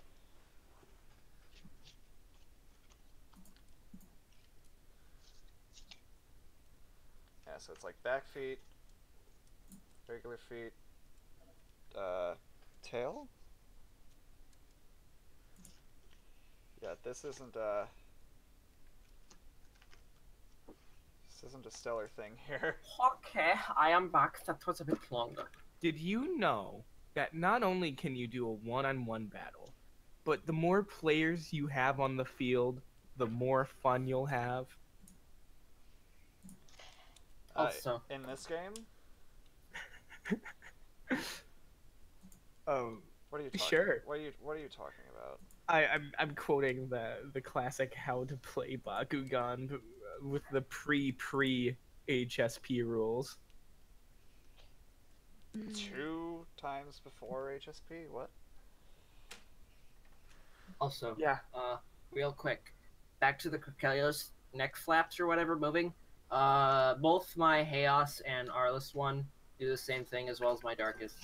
Yeah, so it's like back feet, regular feet, tail? Yeah, this isn't a stellar thing here. Okay, I am back. That was a bit longer. Did you know that not only can you do a one-on-one battle, but the more players you have on the field, the more fun you'll have? Also, In this game? What are you talking Sure. What are you talking about? I'm quoting the classic how to play Bakugan with the pre HSP rules. 2 times before HSP? What? Also, Yeah. real quick, back to the Crocelios neck flaps or whatever moving. Both my Chaos and Arliss one do the same thing as well as my Darkest.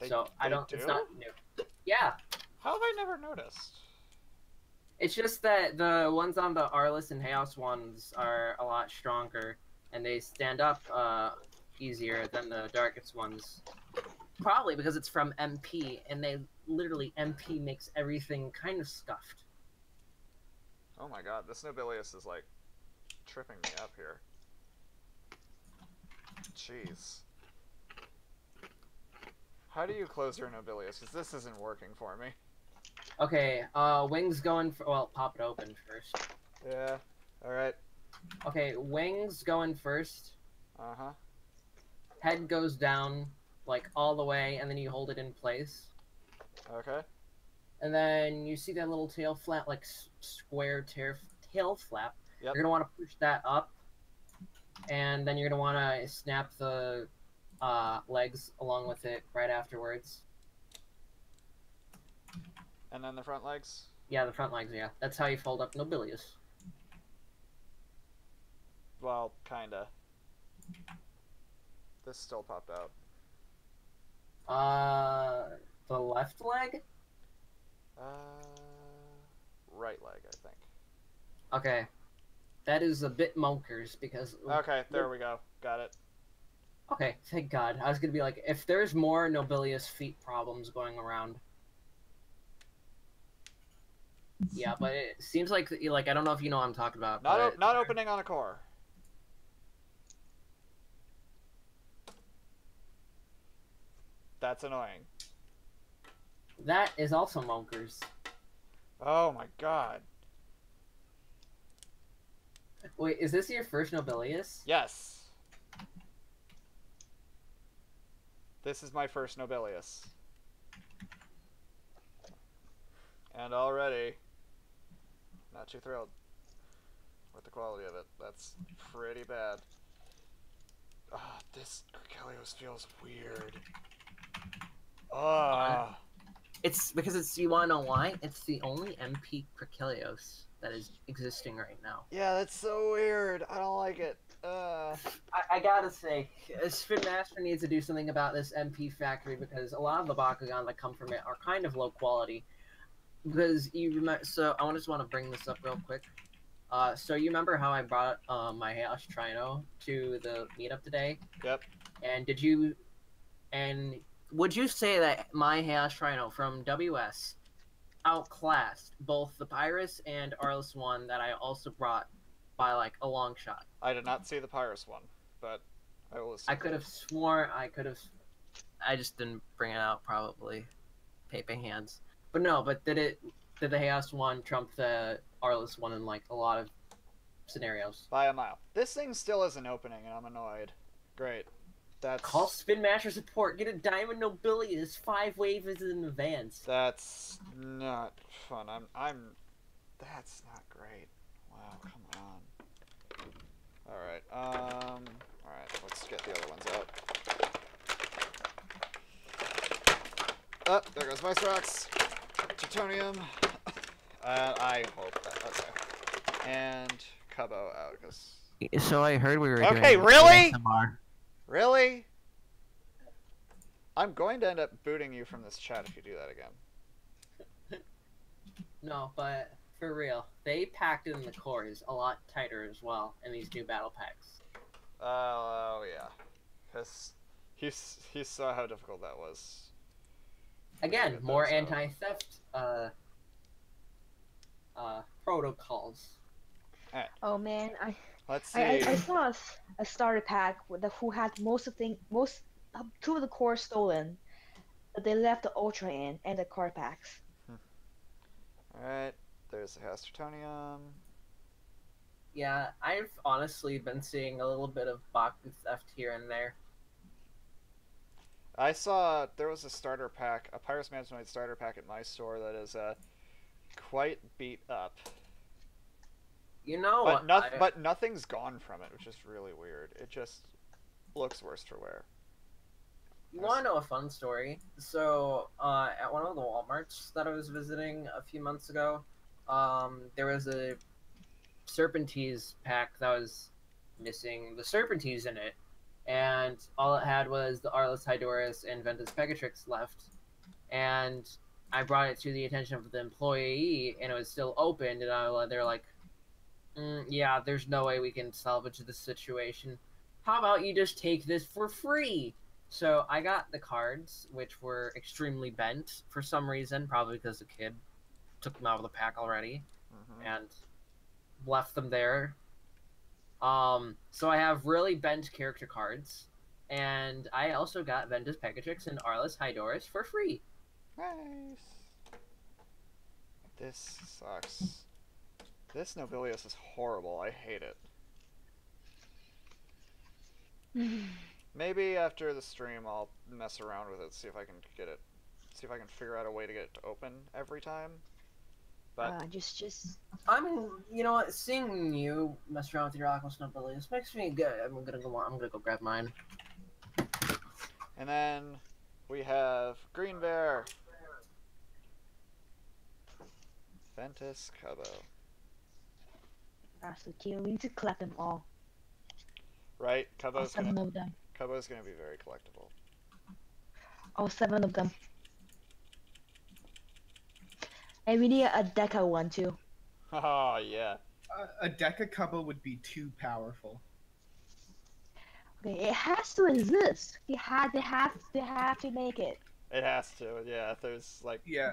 So I don't. do? It's not new. Yeah. How have I never noticed? It's just that the ones on the Arliss and Chaos ones are a lot stronger, and they stand up easier than the Darkest ones. Probably because it's from MP, and they literally MP makes everything kind of scuffed. Oh my god, this Nobilius is like tripping me up here. Jeez. How do you close your Nobilius? Because this isn't working for me. Okay, wings going for, well, pop it open first. Yeah, alright. Okay, wings going first. Uh-huh. Head goes down, like, all the way, and then you hold it in place. Okay. And then you see that little tail flap, like, square tail flap. Yep. You're gonna want to push that up, and then you're gonna want to snap the legs along with it right afterwards. And then the front legs? Yeah, the front legs, yeah. That's how you fold up Nobilius. Well, kinda. This still popped out. The left leg? Right leg, I think. Okay. That is a bit monkers, because... Okay, there we go. Got it. Okay, thank God. I was gonna be like, if there's more Nobilius feet problems going around... Yeah, but it seems like I don't know if you know what I'm talking about. Not opening on a core. That's annoying. That is also monkers. Oh my god. Wait, is this your first Nobilius? Yes. This is my first Nobilius. And already, not too thrilled with the quality of it. That's pretty bad. Ah, this Crocelios feels weird. Ah. It's because it's, you wanna know why? It's the only MP Crocelios that is existing right now. Yeah, that's so weird. I don't like it. I gotta say, Spin Master needs to do something about this MP factory, because a lot of the Bakugan that come from it are kind of low quality. Because you remember, so I just want to bring this up real quick. So you remember how I brought my Hayash Trino to the meetup today? Yep. And would you say that my Hayash Trino from WS outclassed both the Pyrus and Arliss one that I also brought by like a long shot? I did not see the Pyrus one, but I will assume. I could have sworn I just didn't bring it out, probably. Paper hands. But no, but did the Chaos one trump the Arliss one in like a lot of scenarios? By a mile. This thing still isn't opening, and I'm annoyed. Great. That's... Call Spin Master support. Get a Diamond Nobilius 5 waves in advance. That's not fun. That's not great. Wow, come on. Alright, alright, let's get the other ones out. Oh, there goes Vice Rocks. Titanium. I hope that. Okay. And Cubbo out, because... So I heard we were doing Okay, really? ASMR. Really? I'm going to end up booting you from this chat if you do that again. No, but for real, they packed in the cores a lot tighter as well in these new battle packs. Oh, yeah. Because he saw how difficult that was. Again, more anti-theft protocols. Alright. Oh man, Let's see. I saw a starter pack who had two of the cores stolen, but they left the Ultra in and the card packs. Alright, there's the Hastertonium. Yeah, I've honestly been seeing a little bit of Baku theft here and there. I saw there was a starter pack, a Pyrus Mansionoid starter pack at my store that is quite beat up. You know, but nothing's gone from it, which is really weird. It just looks worse for wear. You want to know a fun story? So, at one of the Walmarts that I was visiting a few months ago, there was a Serpentines pack that was missing the Serpentines in it, and all it had was the Arlis Hydoris and Ventus Pegatrix left. And I brought it to the attention of the employee, and it was still open, and they're like, yeah, there's no way we can salvage this situation. How about you just take this for free? So I got the cards, which were extremely bent for some reason, probably because the kid took them out of the pack already and left them there. So I have really bent character cards, and I also got Ventus Pegatrix and Arlis Hydoris for free. Nice. This sucks. This Nobilius is horrible. I hate it. Maybe after the stream I'll mess around with it, see if I can get it, see if I can figure out a way to get it to open every time. But just. I mean, you know what? Seeing you mess around with your Aquos Nobilius makes me good. I'm gonna go grab mine. And then we have Green Bear, Ventus Cubbo. So Kyo, we need to collect them all. Right, All Cubbo's 7 gonna of them. be very collectible. All 7 of them. And we need a Deca one too. Oh yeah. A Deca Cubbo would be too powerful. Okay, it has to exist. They have to make it. It has to, yeah. There's like Yeah,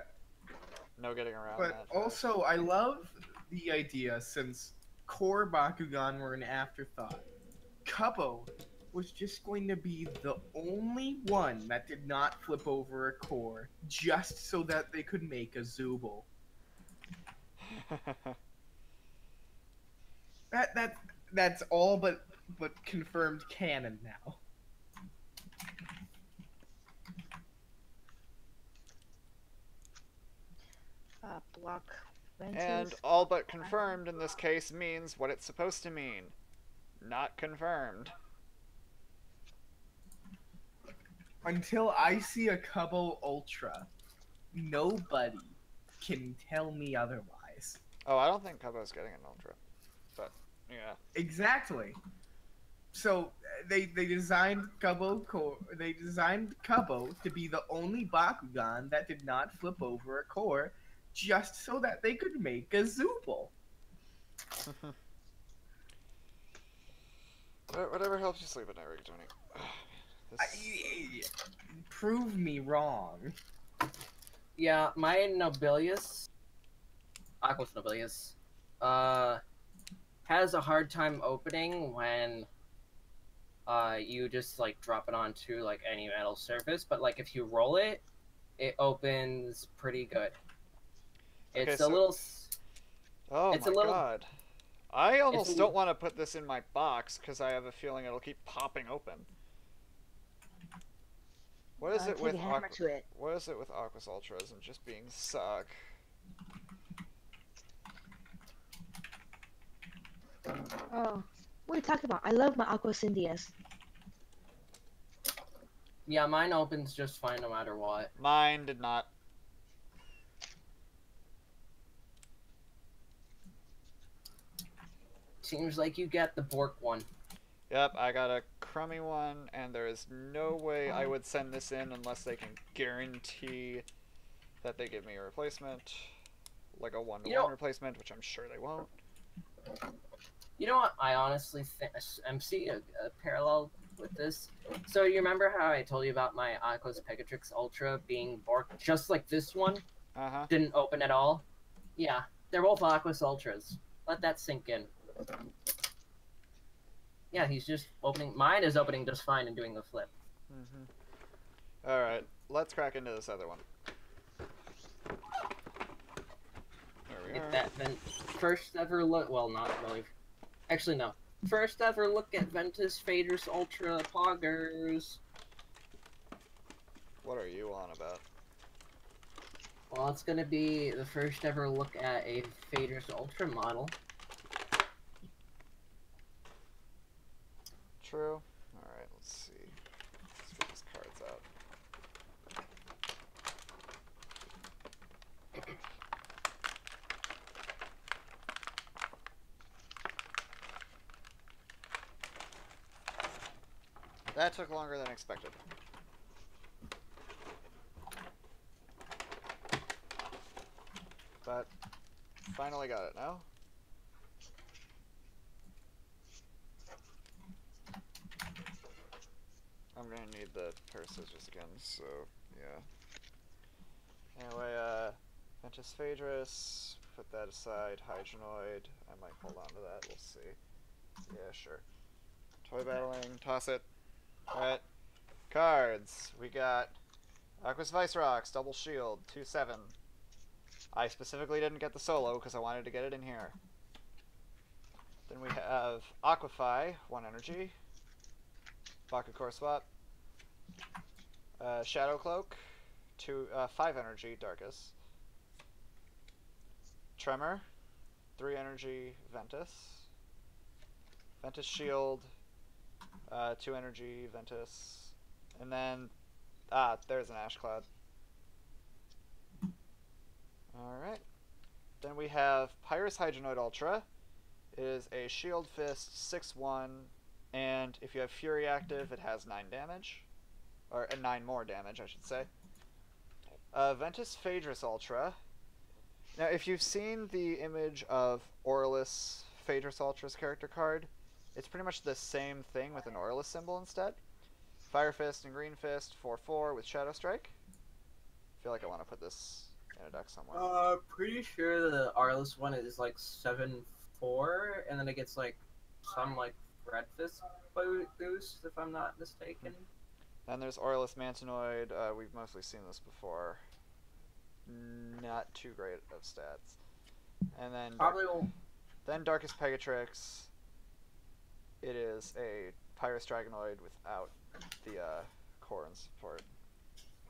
no getting around but that. also I love the idea, since core Bakugan were an afterthought. Cubbo was just going to be the only one that did not flip over a core, just so that they could make a Zooble. That's all but confirmed canon now. Block. And Ventus. all but confirmed in this case means what it's supposed to mean. Not confirmed. Until I see a Cubbo Ultra, nobody can tell me otherwise. Oh, I don't think Cubbo's getting an Ultra. But, yeah. Exactly. So they designed Cubbo to be the only Bakugan that did not flip over a core, just so that they could make a Zooble. Whatever helps you sleep at night, Rigatoni. Prove me wrong. Yeah, my Nobilius, Aquos Nobilius, has a hard time opening when you just like drop it onto like any metal surface, but like if you roll it, it opens pretty good. Okay, It's a little. Oh it's my a little, god. I almost little- don't want to put this in my box because I have a feeling it'll keep popping open. What is it Take with a hammer to it. What is it with Aquos Ultras and just being suck? Oh, what are you talking about? I love my Aqua Syndias. Yeah, mine opens just fine no matter what. Mine did not. Seems like you get the Bork one. Yep, I got a crummy one, and there is no way I would send this in unless they can guarantee that they give me a replacement. Like a 1-to-1 replacement, which I'm sure they won't. You know what? I honestly think I'm seeing a parallel with this. So you remember how I told you about my Aquos Pegatrix Ultra being Bork just like this one? Uh-huh. Didn't open at all? Yeah, they're both Aquos Ultras. Let that sink in. Yeah, he's just opening. Mine is opening just fine and doing the flip. Mm-hmm. Alright, let's crack into this other one. There we Get are. that then first ever look. Well, not really. Actually, no. First ever look at Ventus Phaedrus Ultra Poggers. What are you on about? Well, it's gonna be the first ever look at a Phaedrus Ultra model. True. Alright, let's see. Let's get these cards out. That took longer than expected. But finally got it now. I'm gonna need the pair of scissors again, so yeah. Anyway, Ventus Phaedrus, put that aside. Hydranoid, I might hold on to that, we'll see. Yeah, sure. Toy battling, toss it. Alright. Cards. We got Aquas Vice Rocks, double shield, 2/7. I specifically didn't get the solo because I wanted to get it in here. Then we have Aquafy, 1 energy. Bakugan Swap. Shadow Cloak, 5 energy, Darkus. Tremor, 3 energy, Ventus. Ventus Shield, 2 energy, Ventus. And then, there's an Ash Cloud. Alright. Then we have Pyrus Hydranoid Ultra. It is a Shield Fist, 6/1, and if you have Fury active, it has 9 damage. Or 9 more damage, I should say. Ventus Phaedrus Ultra. Now, if you've seen the image of Aurelus Phaedrus Ultra's character card, it's pretty much the same thing with an Aurelus symbol instead. Fire Fist and Green Fist, 4/4 with Shadow Strike. I feel like I want to put this in a deck somewhere. Pretty sure the Arliss one is like 7/4, and then it gets like some like Red Fist boost, if I'm not mistaken. Then there's Aurelus Mantinoid. We've mostly seen this before. Not too great of stats. And then then Darkest Pegatrix. It is a Pyrus Dragonoid without the core and support.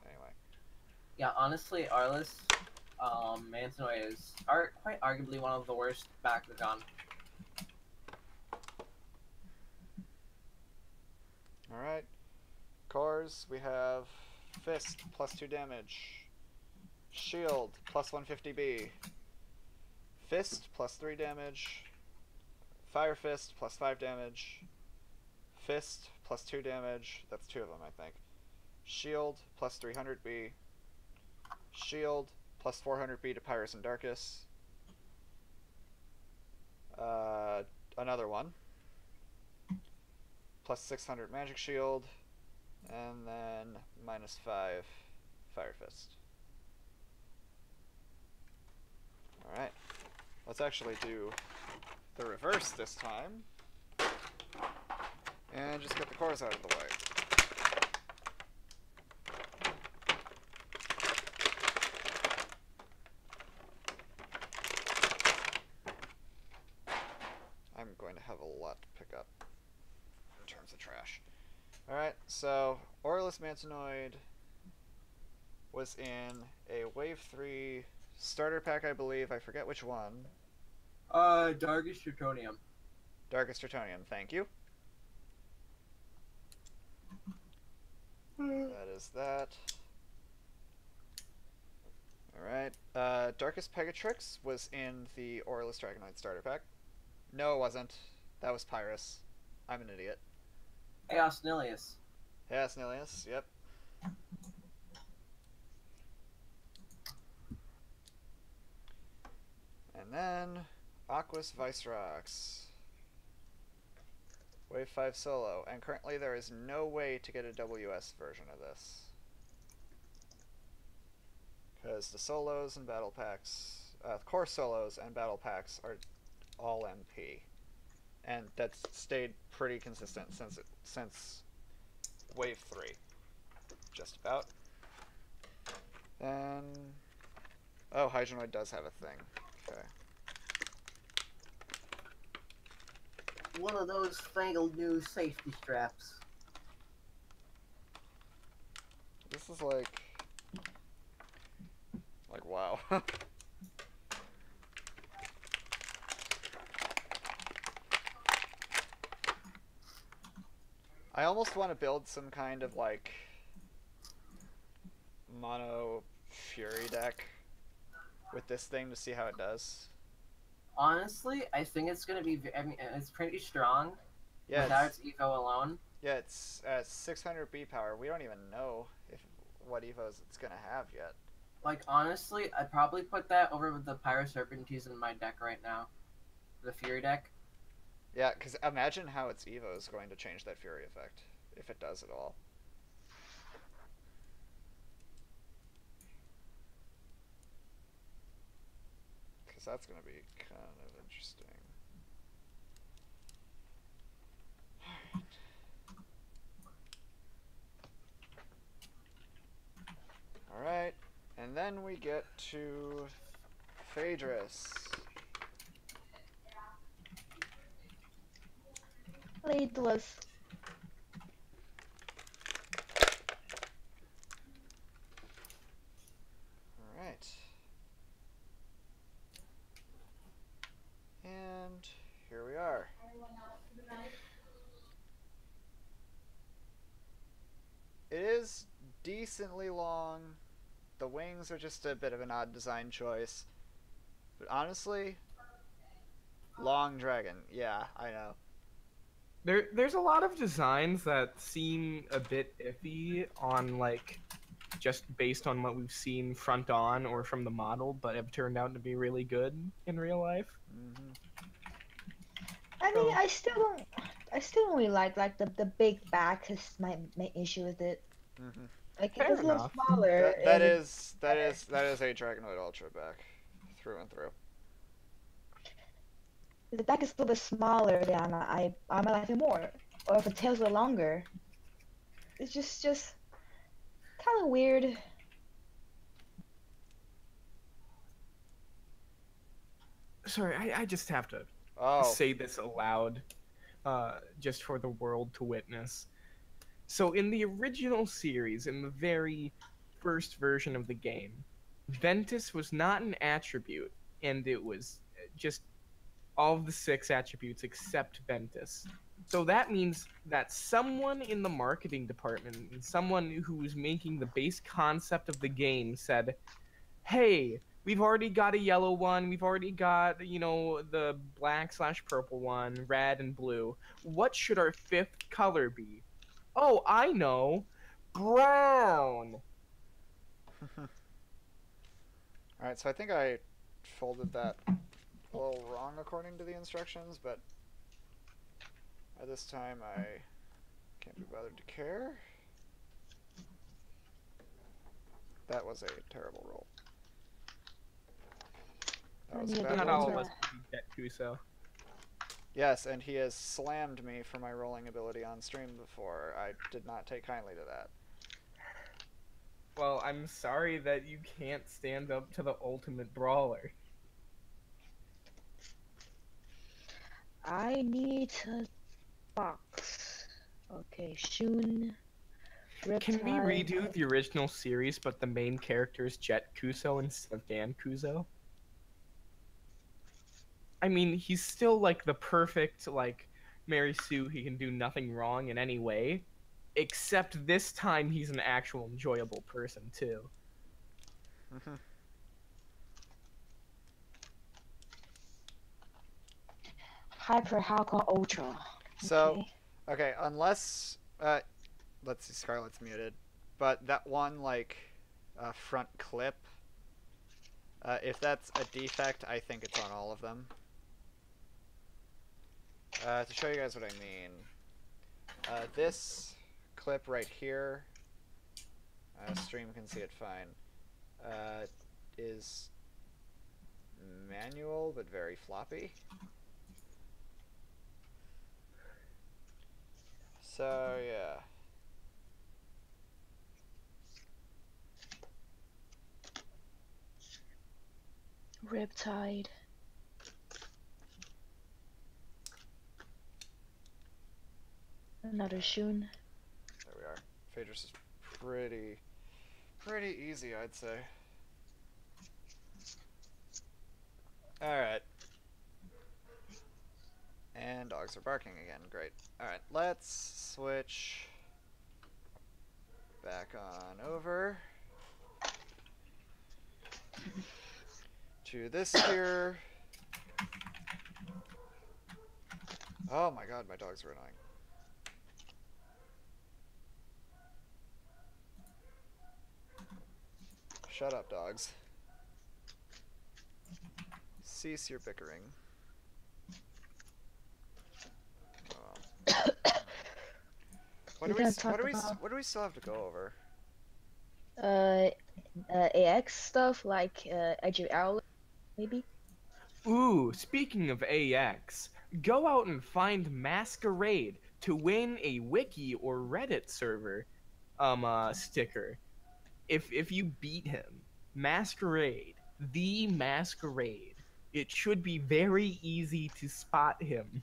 Anyway. Yeah, honestly, Arliss, Mantinoid is quite arguably one of the worst Bakugan. Alright. Cores, we have Fist, +2 damage. Shield, +150B. Fist, +3 damage. Fire Fist, +5 damage. Fist, +2 damage. That's 2 of them, I think. Shield, +300B. Shield, +400B to Pyrus and Darkus. Another one. +600 Magic Shield. And then -5 Fire Fist. Alright. Let's actually do the reverse this time. And just get the cores out of the way. I'm going to have a lot to pick up in terms of trash. Alright, so Aurelus Mantinoid was in a Wave 3 starter pack, I believe. I forget which one. Darkest Draconium. Darkest Draconium, thank you. That is that. Alright. Darkest Pegatrix was in the Aurelus Dragonoid starter pack. No, it wasn't. That was Pyrus. I'm an idiot. Chaos Nilius. Chaos Nilius, yep. And then Aquas Vice Rocks. Wave 5 solo, and currently there is no way to get a WS version of this. Because the solos and battle packs, core solos and battle packs are all MP. And that's stayed pretty consistent since Wave 3. Just about. Then... oh, Hydranoid does have a thing. Okay. One of those fangled new safety straps. This is like wow. I almost want to build some kind of like mono fury deck with this thing to see how it does. Honestly, I think it's gonna be. I mean, it's pretty strong. Yeah, without its evo alone. Yeah, it's 600 B power. We don't even know what evos it's gonna have yet. Like, honestly, I'd probably put that over with the Pyroserpentes in my deck right now. The Fury deck. Yeah, because imagine how its evo is going to change that Fury effect, if it does at all. Because that's going to be kind of interesting. Alright, and then we get to Phaedrus. Phaedrus. Alright. And here we are. It is decently long. The wings are just a bit of an odd design choice. But honestly, long dragon. Yeah, I know. There's a lot of designs that seem a bit iffy on, like, just based on what we've seen front on or from the model, but have turned out to be really good in real life. Mm-hmm. I mean, I still don't really like the big back is my issue with it. Mm-hmm. Like Fair it's a little enough. smaller. That and is a Dragonoid Ultra back, through and through. if the back is a little bit smaller, then I might like it more. Or if the tails are longer, it's just kind of weird. Sorry, I just have to Oh, say this aloud, just for the world to witness. So in the original series, in the very first version of the game, Ventus was not an attribute, and it was just all of the 6 attributes except Ventus. So that means that someone in the marketing department, someone who was making the base concept of the game said, hey, we've already got a yellow one, we've already got, the black/purple one, red and blue. What should our 5th color be? Oh, I know. Brown. alright, so I think I folded that a little wrong according to the instructions, but at this time I can't be bothered to care. That was a terrible roll. That was a bad Not roll all too. of us get Kuso. Yes, and he has slammed me for my rolling ability on stream before. I did not take kindly to that. Well, I'm sorry that you can't stand up to the ultimate brawler. I need a box. Okay, Shun. Can we Riptide. redo the original series, but the main character is Jet Kuso instead of Dan Kuso? I mean, he's still, like, the perfect, like, Mary Sue. He can do nothing wrong in any way. Except this time he's an actual enjoyable person, too. Hyper Halcon Ultra. So, okay, unless let's see, Scarlet's muted, but that one like front clip, if that's a defect, I think it's on all of them. To show you guys what I mean, this clip right here, stream can see it fine, is manual but very floppy. So, yeah. Riptide. Another Shun. There we are. Phaedrus is pretty easy, I'd say. Alright. And dogs are barking again. Great. Alright, let's switch back on over to this here. Oh my god, my dogs are annoying. shut up, dogs. Cease your bickering. What do we still have to go over? AX stuff like Edge maybe. Ooh, speaking of AX, go out and find Masquerade to win a wiki or Reddit server sticker. If you beat him, Masquerade, the Masquerade, it should be very easy to spot him.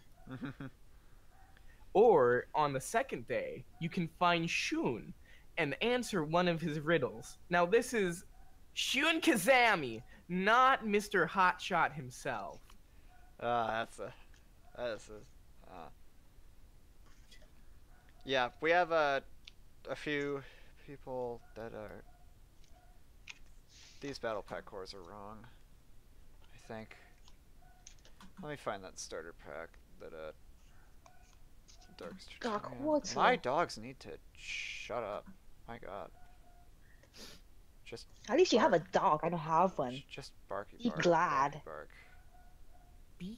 Or on the second day, you can find Shun and answer one of his riddles. Now this is Shun Kazami, not Mr. Hotshot himself. Yeah, we have a few people that are. These battle pack cores are wrong, I think. Let me find that starter pack that Dark's Doc, Tutorial. what's My up? dogs need to shut up. My God. Just At least you have bark. a dog. I don't have one. Just barky Be bark. glad. Barky bark.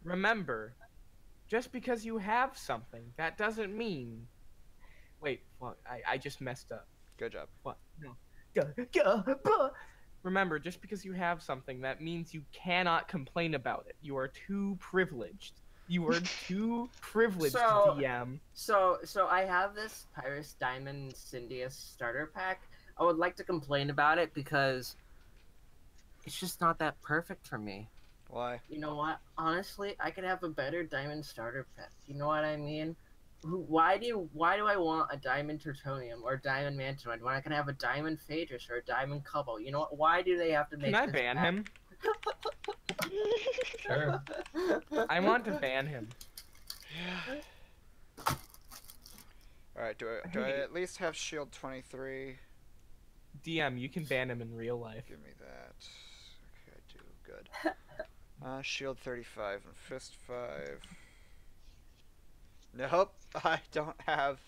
Remember, just because you have something, that doesn't mean. Wait, fuck! I just messed up. Good job. What? No. Remember, just because you have something, that means you cannot complain about it. You are too privileged. You are too privileged, So- DM. So I have this Pyrus Diamond Syndius starter pack. I would like to complain about it because it's just not that perfect for me. Why? You know what? Honestly, I could have a better diamond starter pack. You know what I mean? Why do I want a diamond Tertonium or diamond Mantanoid when I can have a diamond Phaedrus or a diamond Cubbo? You know what? Why do they have to make Can I this ban pack? him? Sure. I want to ban him. Yeah. Alright, do I at least have Shield 23? DM, you can ban him in real life. Give me that. Okay, I do. Good. Shield 35 and Fist 5. Nope, I don't have.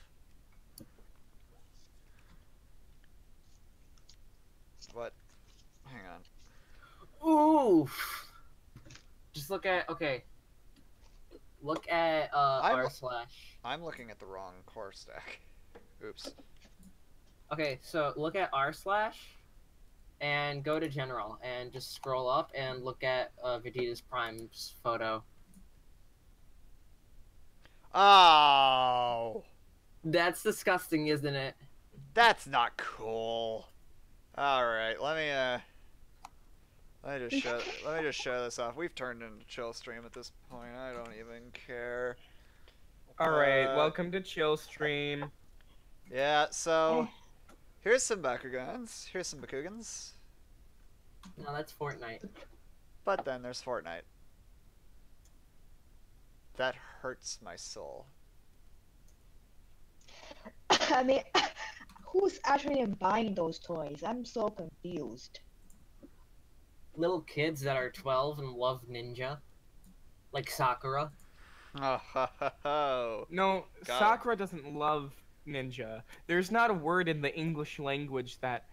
What? Hang on. Oof. Just look at Look at I'm- r/. I'm looking at the wrong core stack. Oops. Okay, so look at r/ and go to general and just scroll up and look at Vegeta's Prime's photo. Oh, That's disgusting, isn't it? that's not cool. All right, let me just show this off. We've turned into chill stream at this point. I don't even care. Alright, welcome to Chill Stream. Yeah, so here's some Bakugans. Here's some Bakugans. No, that's Fortnite. But then there's Fortnite. That hurts my soul. I mean, who's actually buying those toys? I'm so confused. Little kids that are 12 and love ninja, like Sakura. Oh, ho, ho, ho. No, Got it. Sakura doesn't love ninja. There's not a word in the English language that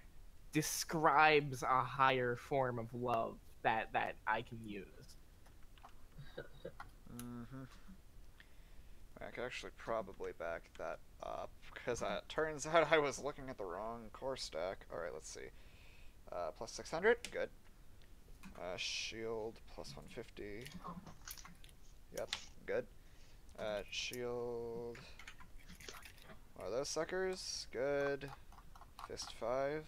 describes a higher form of love that I can use. Mm-hmm. I could actually probably back that up, because it turns out I was looking at the wrong core stack. Alright, let's see. Plus 600, good. Shield, plus 150. Yep, good. Shield... Are those suckers? Good. Fist 5.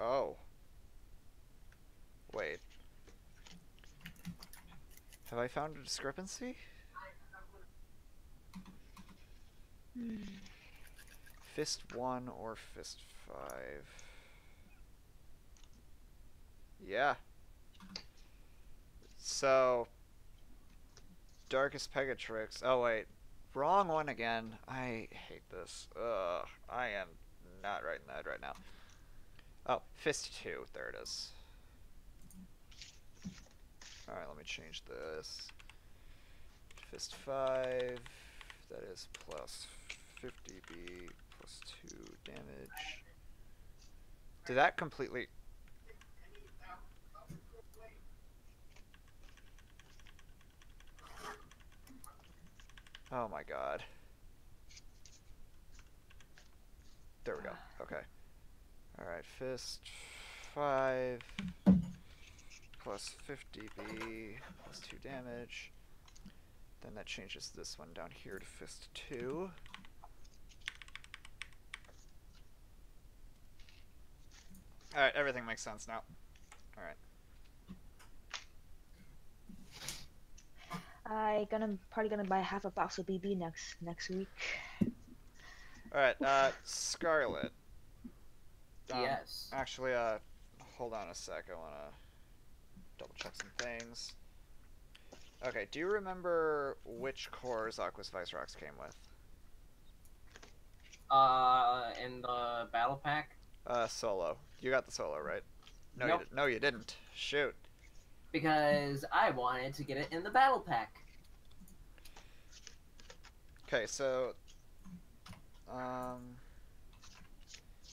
Oh. Wait. Have I found a discrepancy? Fist 1 or Fist 5? Yeah. So... Darkest Pegatrix. Oh wait. Wrong one again. I hate this. Ugh. I am not right in the head right now. Oh, Fist 2. There it is. Alright, let me change this. Fist 5. That is plus 50B plus 2 damage. Did that completely... Oh my god. There we go. Okay. Alright, fist 5 plus 50B plus 2 damage. Then that changes this one down here to fist 2. Alright, everything makes sense now. Alright. Probably gonna buy half a box of BB next week. Alright, Scarlet. Yes. Actually, hold on a sec. I wanna double check some things. Okay, do you remember which cores Aqua's Vice Rocks came with? In the battle pack? Solo. You got the solo, right? No, Nope. no, you didn't. Shoot. Because I wanted to get it in the battle pack. Okay, so...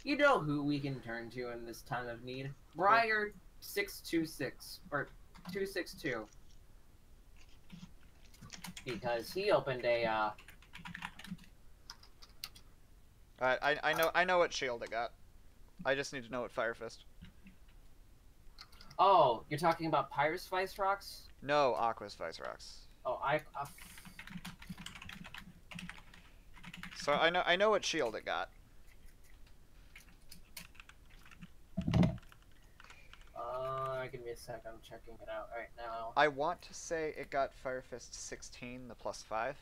You know who we can turn to in this time of need. Briar 626 or 262. Because he opened a Alright, I know what shield it got. I just need to know what Fire Fist. Oh, you're talking about Pyrus Vice Rocks? No, Aqua's Vice Rocks. Oh, So I know what shield it got. Give me a sec. I'm checking it out right now. I want to say it got Fire Fist 16, the plus 5.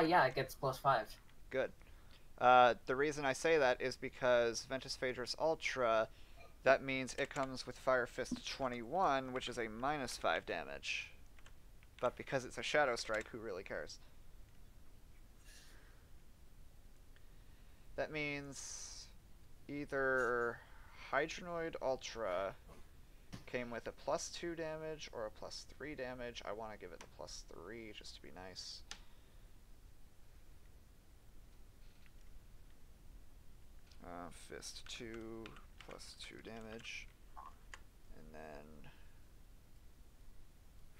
Yeah, it gets +5. Good. The reason I say that is because Ventus Phaedrus Ultra, that means it comes with Fire Fist 21, which is a -5 damage. But because it's a Shadow Strike, who really cares? That means either Hydranoid Ultra came with a +2 damage or a +3 damage. I want to give it the +3 just to be nice. Fist 2 plus 2 damage. And then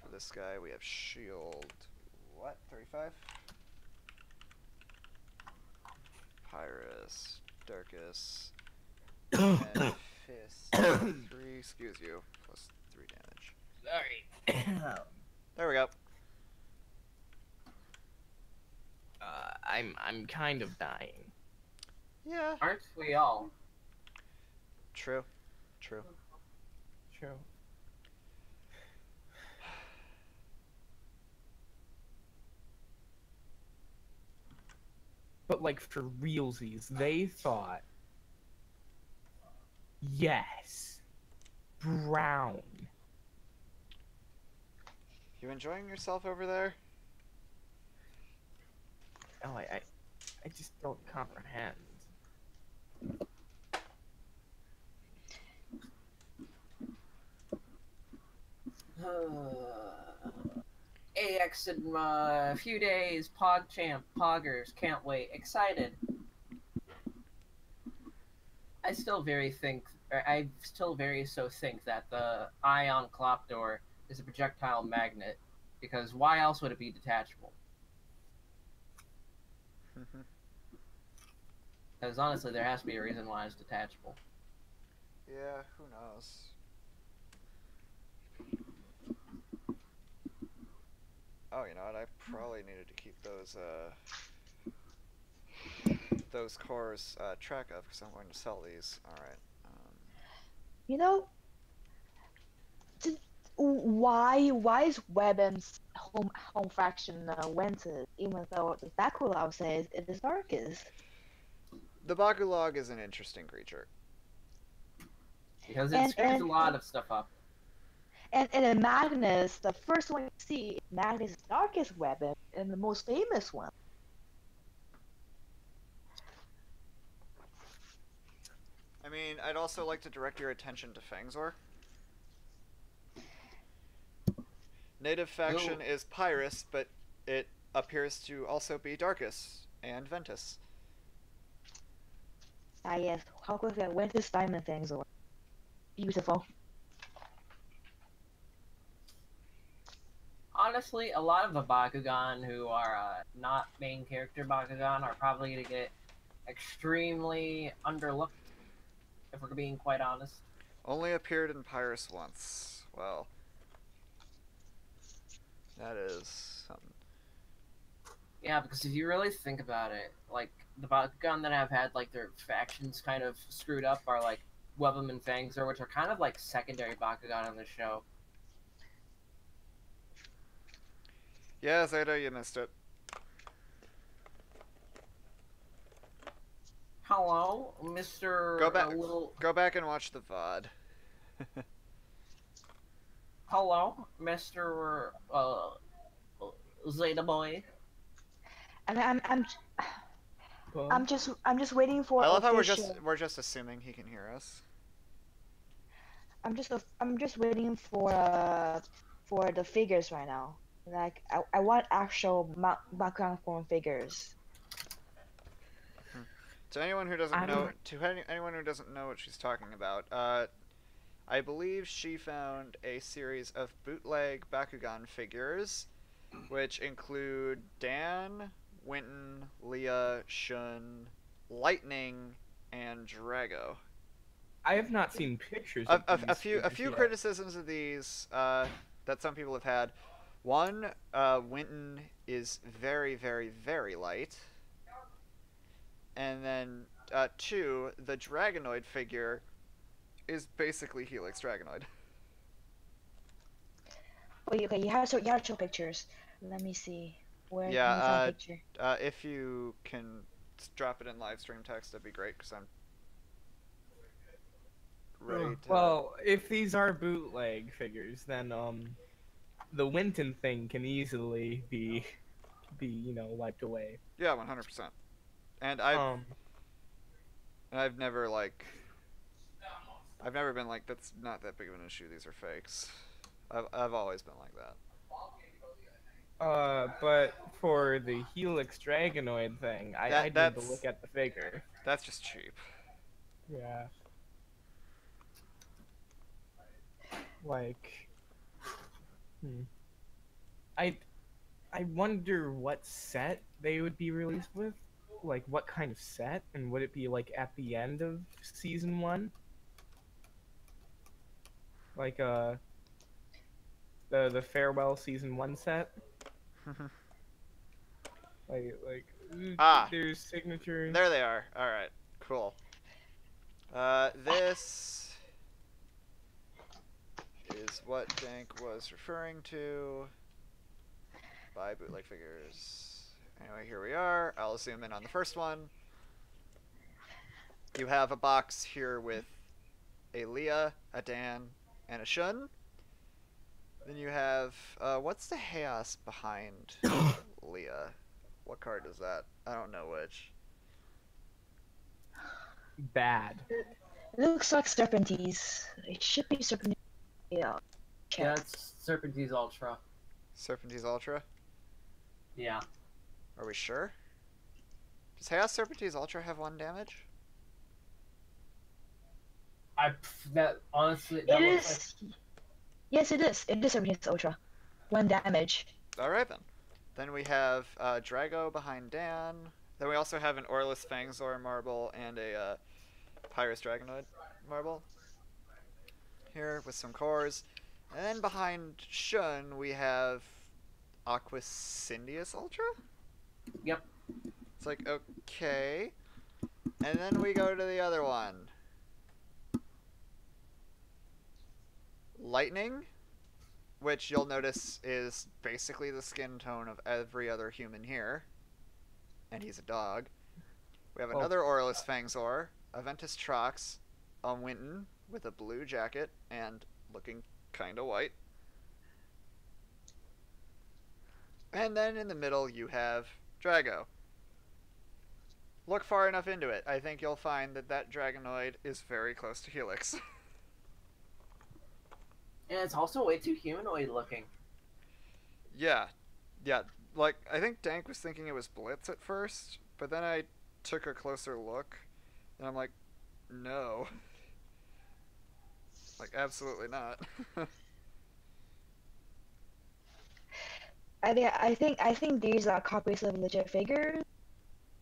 for this guy we have shield, what, 35? Pyrus, Darkus, and fist 3, excuse you, plus 3 damage. Sorry. There we go. I'm kind of dying. Yeah. Aren't we all? True. True. True. But like for realsies, they thought, yes, brown. You enjoying yourself over there? Oh, I just don't comprehend. AX in a few days, PogChamp, Poggers, can't wait, excited. I still very think that the Ion Cloptor is a projectile magnet, because why else would it be detachable? Because honestly, there has to be a reason why it's detachable. Yeah, who knows? Oh, you know what? I probably needed to keep those cores track of, because I'm going to sell these. All right. You know, why is Webben's home fraction Wented, even though the Bakugan says it is darkest? The Bakugan is an interesting creature. Because it screws a lot of stuff up. And in Magnus, the first one you see is Magnus' darkest weapon, and the most famous one. I mean, I'd also like to direct your attention to Fangzor. Native faction is Pyrus, but it appears to also be Darkus and Ventus. Ah, yes. How quickly I went this diamond things or beautiful. Honestly, a lot of the Bakugan who are not main character Bakugan are probably going to get extremely underlooked, if we're being quite honest. Only appeared in Pyrus once. Well, that is something. Yeah, because if you really think about it, like, the Bakugan that have had, like, their factions kind of screwed up are, like, Webum and Fangzor, which are kind of, like, secondary Bakugan on the show. Yeah, Zeta, you missed it. Hello, Mr. Go back. Little... Go back and watch the VOD. Hello, Mr. Zeta Boy. I'm just waiting for I love how official. we're just assuming he can hear us. I'm just waiting for the figures right now. Like I want actual background form figures. To anyone who doesn't anyone who doesn't know what she's talking about, I believe she found a series of bootleg Bakugan figures, which include Dan, Winton, Leah, Shun, Lightning, and Drago. I have not seen pictures. A few criticisms of these that some people have had. One, Winton is very, very, very light. And then, two, the Dragonoid figure is basically Helix Dragonoid. Wait, okay, you have to show pictures. Let me see. Where can you find a picture? If you can drop it in live stream text, that'd be great, because I'm ready to... Well, if these are bootleg figures, then the Winton thing can easily be wiped away. Yeah, 100%. And I've never been like, that's not that big of an issue, these are fakes. I've always been like that. But for the Helix Dragonoid thing, I need to look at the figure. That's just cheap. Yeah. Like, I wonder what set they would be released with. Like, what kind of set, and would it be like at the end of season 1? Like the farewell season 1 set. There's signatures. There they are. All right, cool. This is what Dank was referring to by bootleg figures. Anyway, here we are. I'll zoom in on the first one. You have a box here with a Leah, a Dan, and a Shun. Then you have, what's the hiatus behind Leah? What card is that? I don't know which. Bad. It looks like Serpentines. It should be Serpentines. Yeah. Yeah, it's Serpentines Ultra. Serpentines Ultra? Yeah. Are we sure? Does Chaos Serpentines Ultra have 1 damage? Honestly, It is. Yes, it is. It is Serpentines Ultra. 1 damage. Alright then. Then we have Drago behind Dan. Then we also have an Orless Fangzor marble and a Pyrus Dragonoid marble. Here with some cores. And then behind Shun we have Aquacindius Ultra? Yep. It's like, okay. And then we go to the other one. Lightning, which you'll notice is basically the skin tone of every other human here. And he's a dog. We have another Orless Fangzor, a Ventus Trox, a Winton with a blue jacket and looking kinda white. And then in the middle you have Drago. Look far enough into it. I think you'll find that that Dragonoid is very close to Helix. And it's also way too humanoid looking. Yeah. like, I think Dank was thinking it was Blitz at first, but then I took a closer look, and I'm like, no. Like, absolutely not. I think these are copies of legit figures.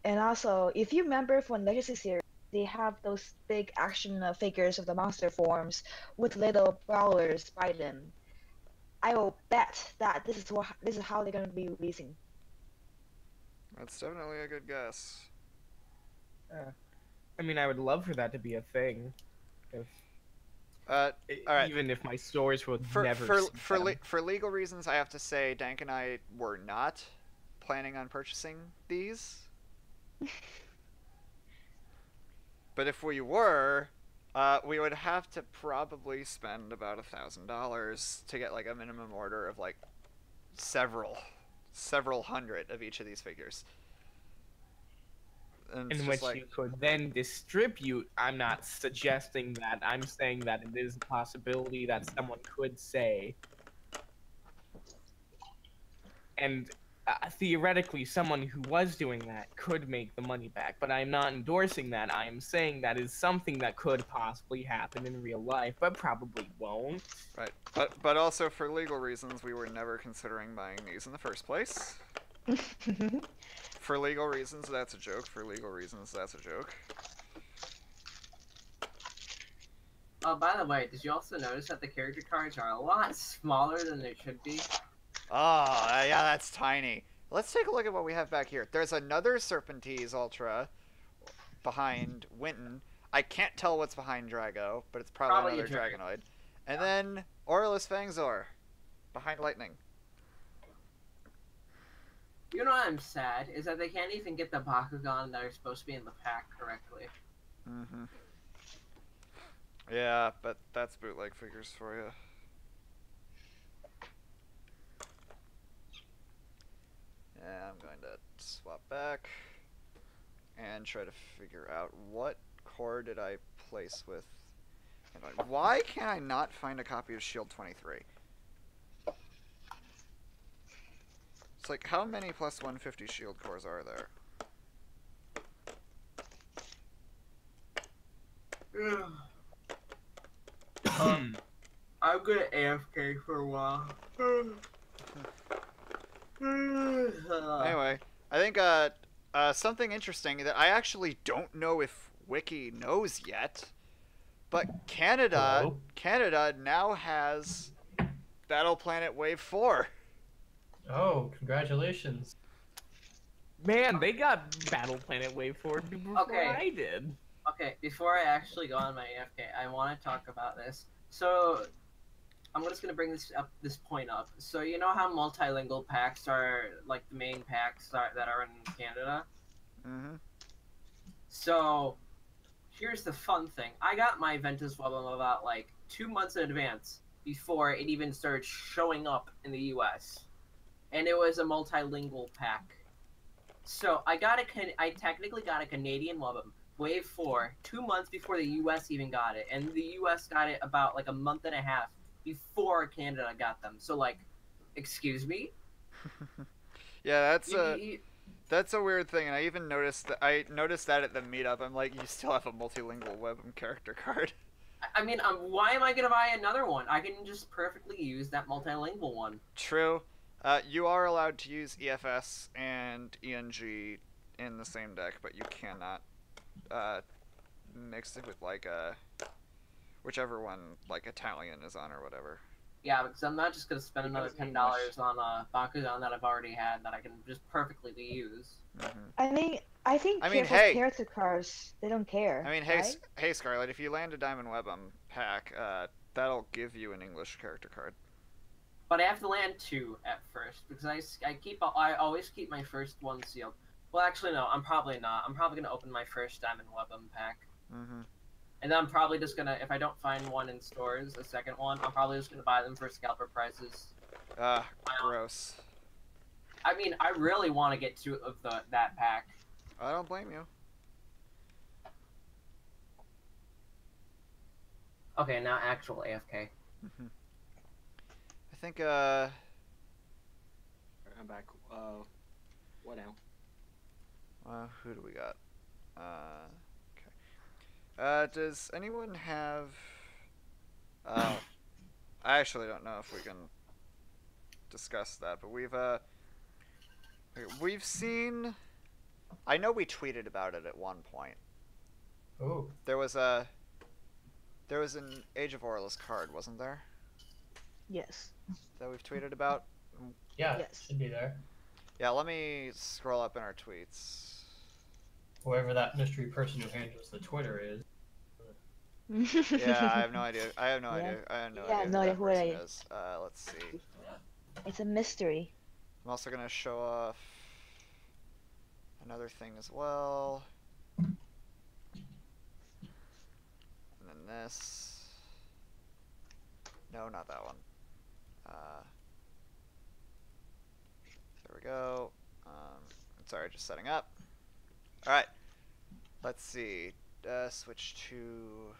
And also, if you remember from Legacy series, they have those big action figures of the monster forms with little brawlers by them. I will bet that this is how they're gonna be releasing. That's definitely a good guess. I mean, I would love for that to be a thing. If All right. even if my stores would For never see them. for legal reasons, I have to say Dank and I were not planning on purchasing these. But if we were, we would have to probably spend about $1,000 to get like a minimum order of like several hundred of each of these figures. And it's In just which like, you could then distribute. I'm not suggesting that. I'm saying that it is a possibility that someone could say, and theoretically, someone who was doing that could make the money back. But I'm not endorsing that. I am saying that is something that could possibly happen in real life, but probably won't. right. But also for legal reasons, we were never considering buying these in the first place. For legal reasons, that's a joke. For legal reasons, that's a joke. Oh, by the way, did you also notice that the character cards are a lot smaller than they should be? Oh, yeah, that's tiny. Let's take a look at what we have back here. There's another Serpentese Ultra behind Winton. I can't tell what's behind Drago, but it's probably another Dragonoid. And then Aurelus Fangzor behind Lightning. You know what I'm sad is that they can't even get the Bakugan that are supposed to be in the pack correctly. Mm-hmm. Yeah, but that's bootleg figures for you. Yeah, I'm going to swap back and try to figure out what core did I place with. Why can I not find a copy of Shield 23? It's like, how many plus 150 shield cores are there? I'm gonna AFK for a while. Anyway, I think something interesting that I actually don't know if Wiki knows yet, but Canada now has Battle Planet Wave 4. Oh, congratulations. Man, they got Battle Planet Wave 4 before Okay. I did. Okay, before I actually go on my AFK, I want to talk about this. So, I'm just gonna bring this point up. So you know how multilingual packs are like the main packs that are in Canada? Mm-hmm. So, here's the fun thing. I got my Ventus Webum about like 2 months in advance before it even started showing up in the US. And it was a multilingual pack. So I technically got a Canadian Webum, Wave 4, 2 months before the US even got it. And the US got it about like a month and a half before Canada got them. So like, excuse me? Yeah, that's a weird thing, and I even noticed that at the meetup. I'm like, you still have a multilingual Webum character card. I mean, why am I gonna buy another one? I can just perfectly use that multilingual one. True. You are allowed to use EFS and ENG in the same deck, but you cannot mix it with like whichever one like Italian is on or whatever. Yeah, because I'm not just gonna spend another $10 on a Bakugan that I've already had that I can just perfectly use. Mm-hmm. I think hey, character cards, they don't care. I mean, right? hey, Scarlet, if you land a Diamond Webum pack, that'll give you an English character card. But I have to land 2 at first because I always keep my first one sealed. Well, actually no, I'm probably not. I'm probably gonna open my first Diamond Webum pack. Mm-hmm. And then I'm probably just gonna, if I don't find one in stores, a second one, I'm probably just gonna buy them for scalper prices. Gross. I mean, I really want to get 2 of that pack. I don't blame you. Okay, now actual AFK. Mm-hmm. I think, alright, I'm back. What now? Who do we got? Okay. Does anyone have? I actually don't know if we can discuss that, but we've seen. I know we tweeted about it at one point. Oh. There was an Age of Orless card, wasn't there? Yes. That we've tweeted about. Yeah, Yes. should be there. Yeah, let me scroll up in our tweets. Whoever that mystery person who handles the Twitter is. Yeah, I have no idea. I have no Yeah. idea. I have no Yeah, idea no who idea that who person it is. Let's see. It's a mystery. I'm also gonna show off another thing as well. And then this. No, not that one. There we go. Sorry, just setting up. Alright. Let's see. Switch to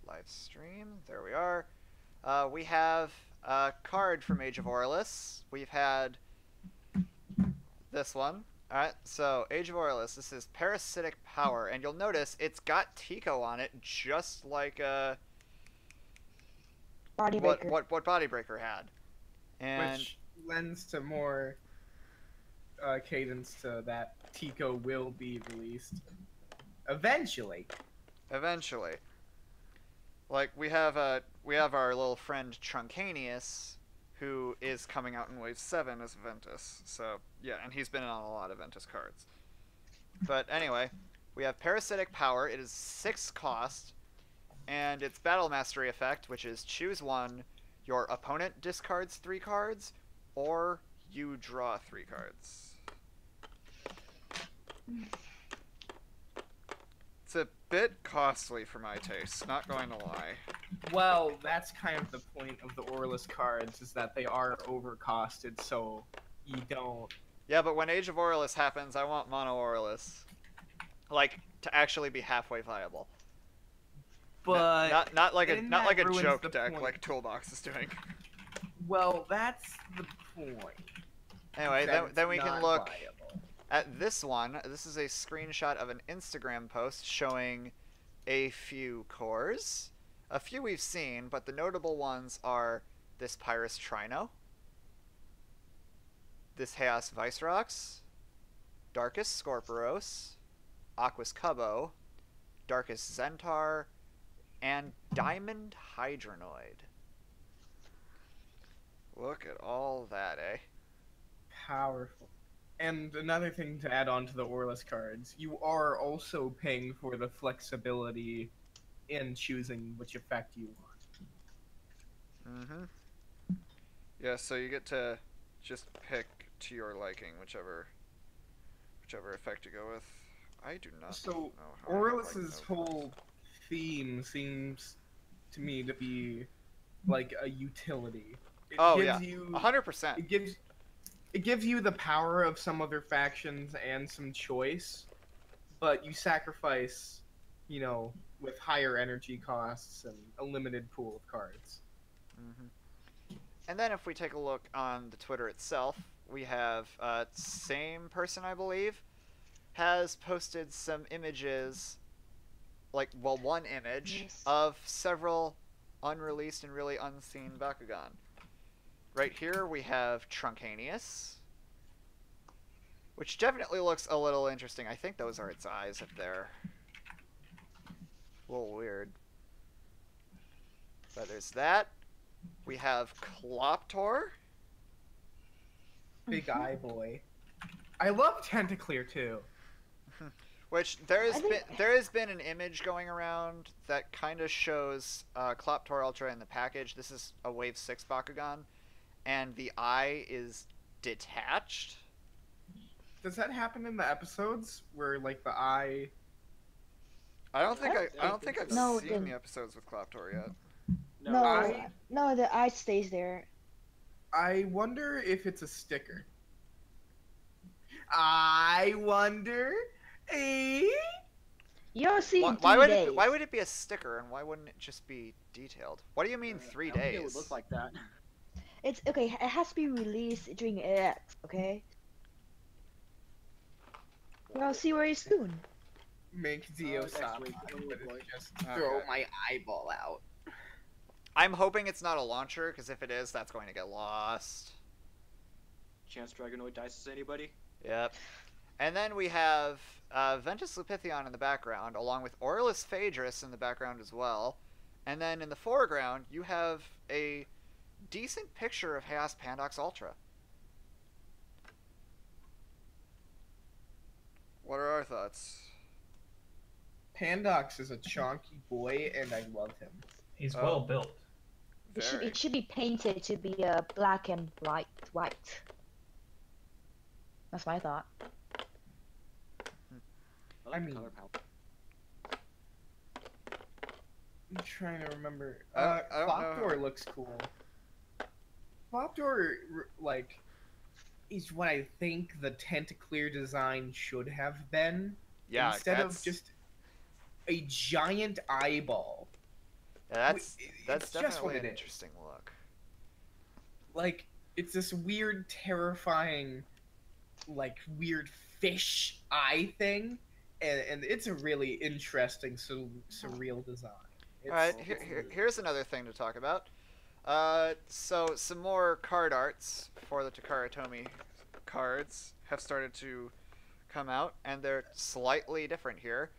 live stream. There we are. We have a card from Age of Orless. We've had this one. Alright, so Age of Orless. This is Parasitic Power. And you'll notice it's got Tico on it, just like Body what breaker. what Body Breaker had. And Which lends to more cadence to that Tico will be released eventually. eventually, like we have our little friend Truncanius, who is coming out in Wave 7 as Ventus. So yeah, and he's been on a lot of Ventus cards. But anyway, we have Parasitic Power. It is 6 cost, and its Battle Mastery effect, which is choose one, your opponent discards 3 cards, or you draw 3 cards. It's a bit costly for my taste, not going to lie. Well, that's kind of the point of the Orless cards, is that they are overcosted, so you don't. Yeah, but when Age of Orless happens, I want Mono Orless. Like, to actually be halfway viable. But not like a then not like that a ruins joke the deck point. like Toolbox is doing. Well, that's the point. Anyway, That then we it's can not look viable. at this one. This is a screenshot of an Instagram post showing a few cores. A few we've seen, but the notable ones are this Pyrus Trino, this Chaos Vicerox, Darkest Scorpiros, Aquas Cubbo, Darkest Zentar, and Diamond Hydranoid. Look at all that, eh? Powerful. And another thing to add on to the Orless cards, you are also paying for the flexibility in choosing which effect you want. Mm-hmm. Yeah, so you get to just pick to your liking whichever effect you go with. I do not So know how I like Orless's those whole cards. theme seems to me to be like a utility. It Oh, gives yeah. you 100%. it gives you the power of some other factions and some choice, but you sacrifice, with higher energy costs and a limited pool of cards. Mm-hmm. And then if we take a look on the Twitter itself, we have same person, I believe, has posted some images, one image Yes. of several unreleased and really unseen Bakugan. Right here we have Truncanius, which definitely looks a little interesting. I think those are its eyes up there. A little weird. But there's that. We have Kloptor. Big eye boy. I love Tentaclear too. Which there has been an image going around that kind of shows Kloptor Ultra in the package. This is a Wave 6 Bakugan, and the eye is detached. Does that happen in the episodes where the eye? I don't think I don't I've think so. seen No, the episodes with Kloptor yet. No, I- no, the eye stays there. I wonder if it's a sticker. I wonder. Eh? You don't see Why, in why 3 would days. why would it be a sticker, and why wouldn't it just be detailed? What do you mean 3 I don't think days? it would look like that. It's okay. It has to be released during AX. Okay. Well, I'll see where you soon. Make Dio next stop, week, but like- just Okay. throw my eyeball out. I'm hoping it's not a launcher, because if it is, that's going to get lost. Chance Dragonoid dices anybody? Yep. And then we have Ventus Lupithion in the background, along with Aurelus Phaedrus in the background as well. And then in the foreground, you have a decent picture of Chaos Pandox Ultra. What are our thoughts? Pandox is a chonky boy, and I love him. He's Oh. well built. Very. It should be painted to be black and white. That's my thought. I like mean- the color palette. I'm trying to remember. I don't know. Flopdoor looks cool. Flopdoor, like, is what I think the Tentaclear design should have been. Yeah, Instead that's, of just a giant eyeball. yeah, that's It's just what definitely it an is. interesting look. Like, it's this weird, terrifying, like, weird fish eye thing. And it's a really interesting, surreal design. All right, It's- here's another thing to talk about. So some more card arts for the Takara Tomy cards have started to come out, and they're slightly different here.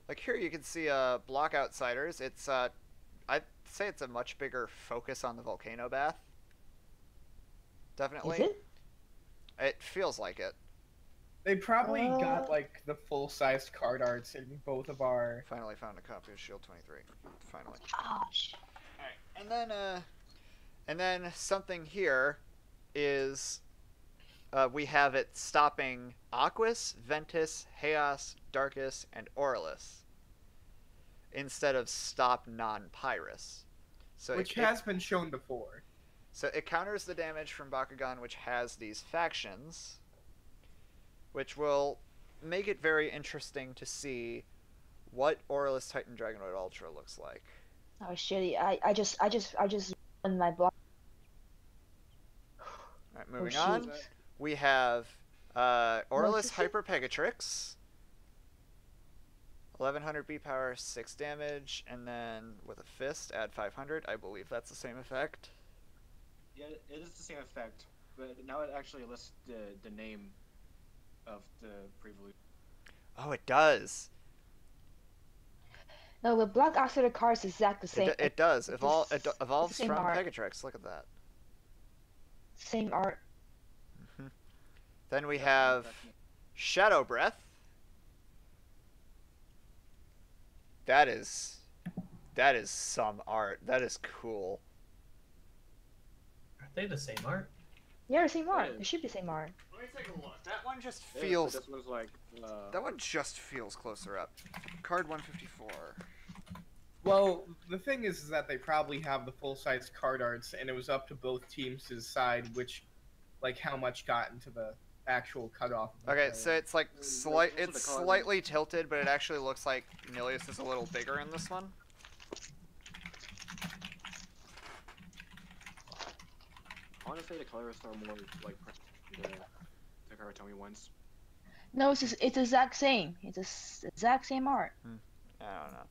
Like here, you can see Block Outsiders. It's I'd say it's a much bigger focus on the volcano bath. Definitely, Is it? It feels like it. They probably got, like, the full-sized card arts in both of our... Finally found a copy of Shield 23. Finally. Gosh. Alright, and then something here is we have it stopping Aquas, Ventus, Chaos, Darkus, and Aurelus instead of stop non-Pyrus. So which has been shown before. So it counters the damage from Bakugan, which has these factions, which will make it very interesting to see what Aurelus Titan Dragonoid Ultra looks like. Oh shitty! I just won my block. Alright, moving shoot. on. We have Aurelus is it? Hyper Pegatrix. 1100 B power, 6 damage, and then with a fist, add 500. I believe that's the same effect. Yeah, it is the same effect, but now it actually lists the name of the preview. Oh, it does. No, the Black Oxider card is exact the same. It does. It's It the evolves same from art. Pegatrix. Look at that. Same art. Then we have Shadow Breath. That is some art. That is cool. Aren't they the same art? Yeah, the same art. is. It should be same art. Let me take a look. That one just Yeah, feels. This one's like. That one just feels closer up. Card 154. Well, the thing is that they probably have the full-size card arts, and it was up to both teams to decide which, like, how much got into the actual cutoff. of the Okay, player. so it's like Those are it's the cards. slightly tilted, but it actually looks like Nilius is a little bigger in this one. Honestly, the colors are more like the Karatomi ones. No, it's exact same. It's exact same art. I don't know.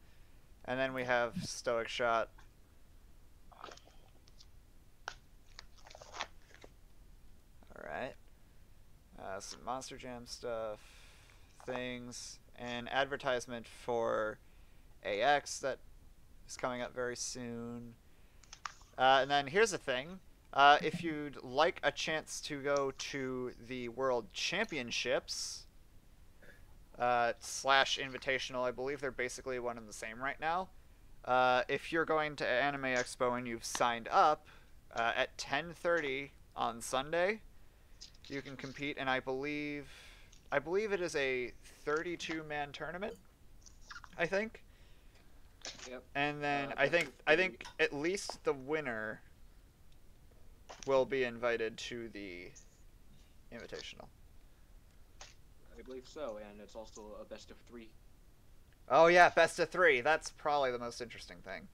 And then we have Stoic Shot. Alright. Some Monster Jam stuff, things, an advertisement for AX that is coming up very soon. And then here's the thing. If you'd like a chance to go to the World Championships, / Invitational, I believe they're basically one and the same right now. If you're going to Anime Expo and you've signed up, at 10:30 on Sunday, you can compete, and I believe it is a 32-man tournament. I think. Yep. And then I think at least the winner will be invited to the Invitational. I believe so, and it's also a best of 3. Oh yeah, best of 3. That's probably the most interesting thing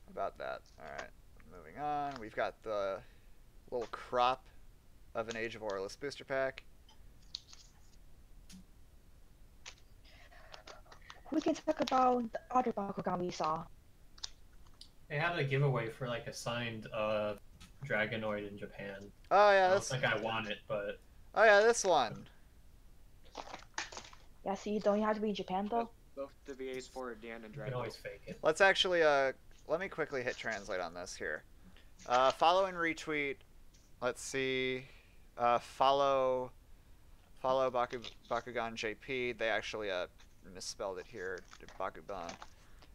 about that. All right, moving on. We've got the little crop of an Age of Aurelus booster pack. We can talk about the other Bakugan we saw. They had a giveaway for like a signed Dragonoid in Japan. Oh yeah, I don't this. think I want it, but Oh yeah, this one. Yeah, see, don't you have to be in Japan though? Both the VAs for Dan and you can Dragon. always fake it. Let's actually let me quickly hit translate on this here. Follow and retweet. Let's see. Follow Bakugan JP. They actually misspelled it here. Bakugan.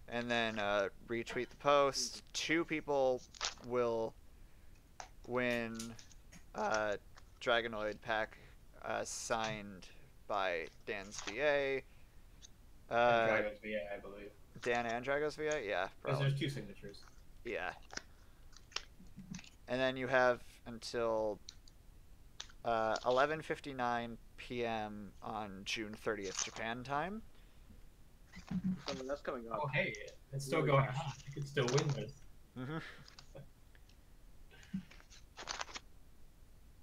And then retweet the post. 2 people will win Dragonoid pack signed by Dan's VA. Dragon's VA, I believe. Dan and Drago's VA? Yeah, Because probably. there's 2 signatures. Yeah. And then you have until 11:59 p.m. on June 30th Japan time. That's coming up. Oh, hey, it's still Really going fast. on. You can still win this. Mm-hmm.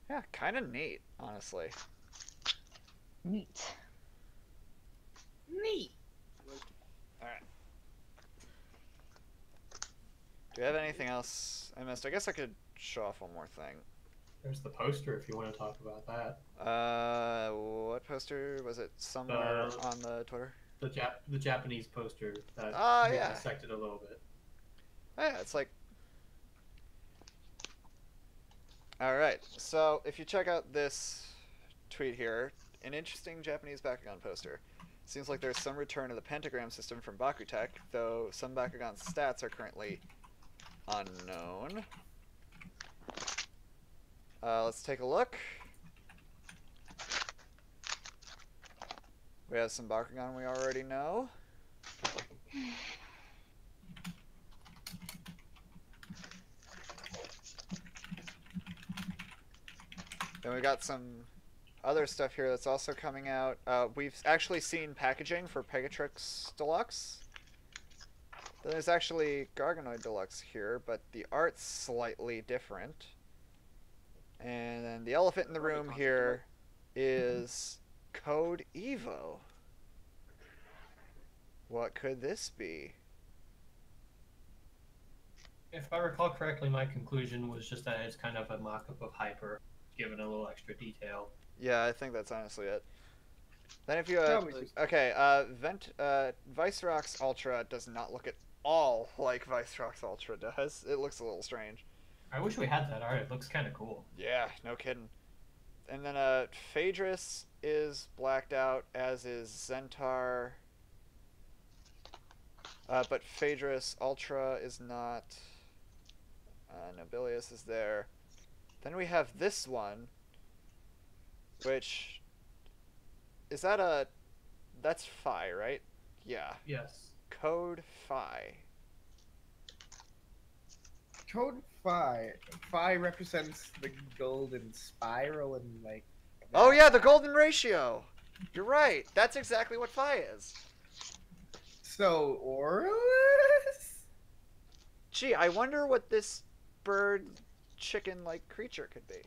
Yeah, kind of neat, honestly. Neat. Neat. Alright. Do you have anything else I missed? I guess I could show off one more thing. There's the poster if you want to talk about that. What poster? Was it somewhere on the Twitter? The Japanese poster that Oh, we yeah. dissected a little bit. Yeah, it's like... Alright, so if you check out this tweet here, an interesting Japanese Bakugan poster. Seems like there's some return of the pentagram system from Bakutech, though some Bakugan's stats are currently unknown. Let's take a look. We have some Bakugan we already know. Then we got some other stuff here that's also coming out. We've actually seen packaging for Pegatrix Deluxe. Then there's actually Garganoid Deluxe here, but the art's slightly different. And then the elephant in the room here is Code Evo. What could this be? If I recall correctly, my conclusion was just that it's kind of a mock-up of Hyper, given a little extra detail. Yeah, I think that's honestly it. Then if you okay, Vicerox Ultra does not look at all like Vicerox Ultra does. It looks a little strange. I wish we had that art. It looks kind of cool. Yeah, no kidding. And then Phaedrus is blacked out, as is Zentaur. But Phaedrus Ultra is not. Nobilius is there. Then we have this one, which is that that's Phi, right? Yeah. Yes. Code Phi. Code Phi. Phi represents the golden spiral and like. Oh yeah, the golden ratio. You're right. That's exactly what Phi is. So Aurelus? Gee, I wonder what this bird chicken-like creature could be.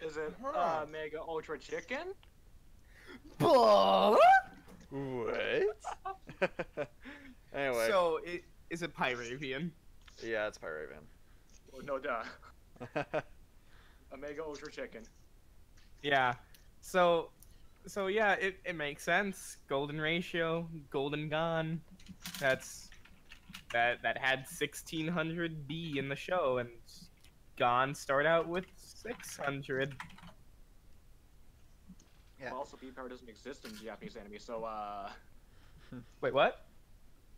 Is it Mega Ultra Chicken? What? Anyway. So is it Pyravian? Yeah, it's Pyravian. Oh, no duh. A Mega Ultra Chicken. Yeah. So yeah, it makes sense. Golden ratio, golden gon. That had 1600 B in the show, and gon start out with 600. Yeah. Well, also, B power doesn't exist in Japanese anime, so Wait, what?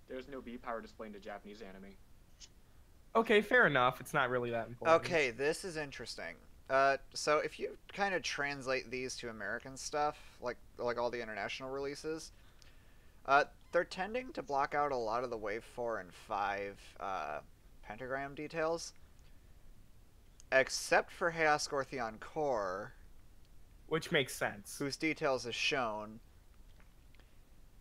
there's no B power displayed in the Japanese anime. Okay, fair enough. It's not really that important. Okay, this is interesting. So if you kind of translate these to American stuff, like all the international releases, they're tending to block out a lot of the Wave 4 and 5 pentagram details, except for Chaos Scortheon Core, Which makes sense. whose details is shown,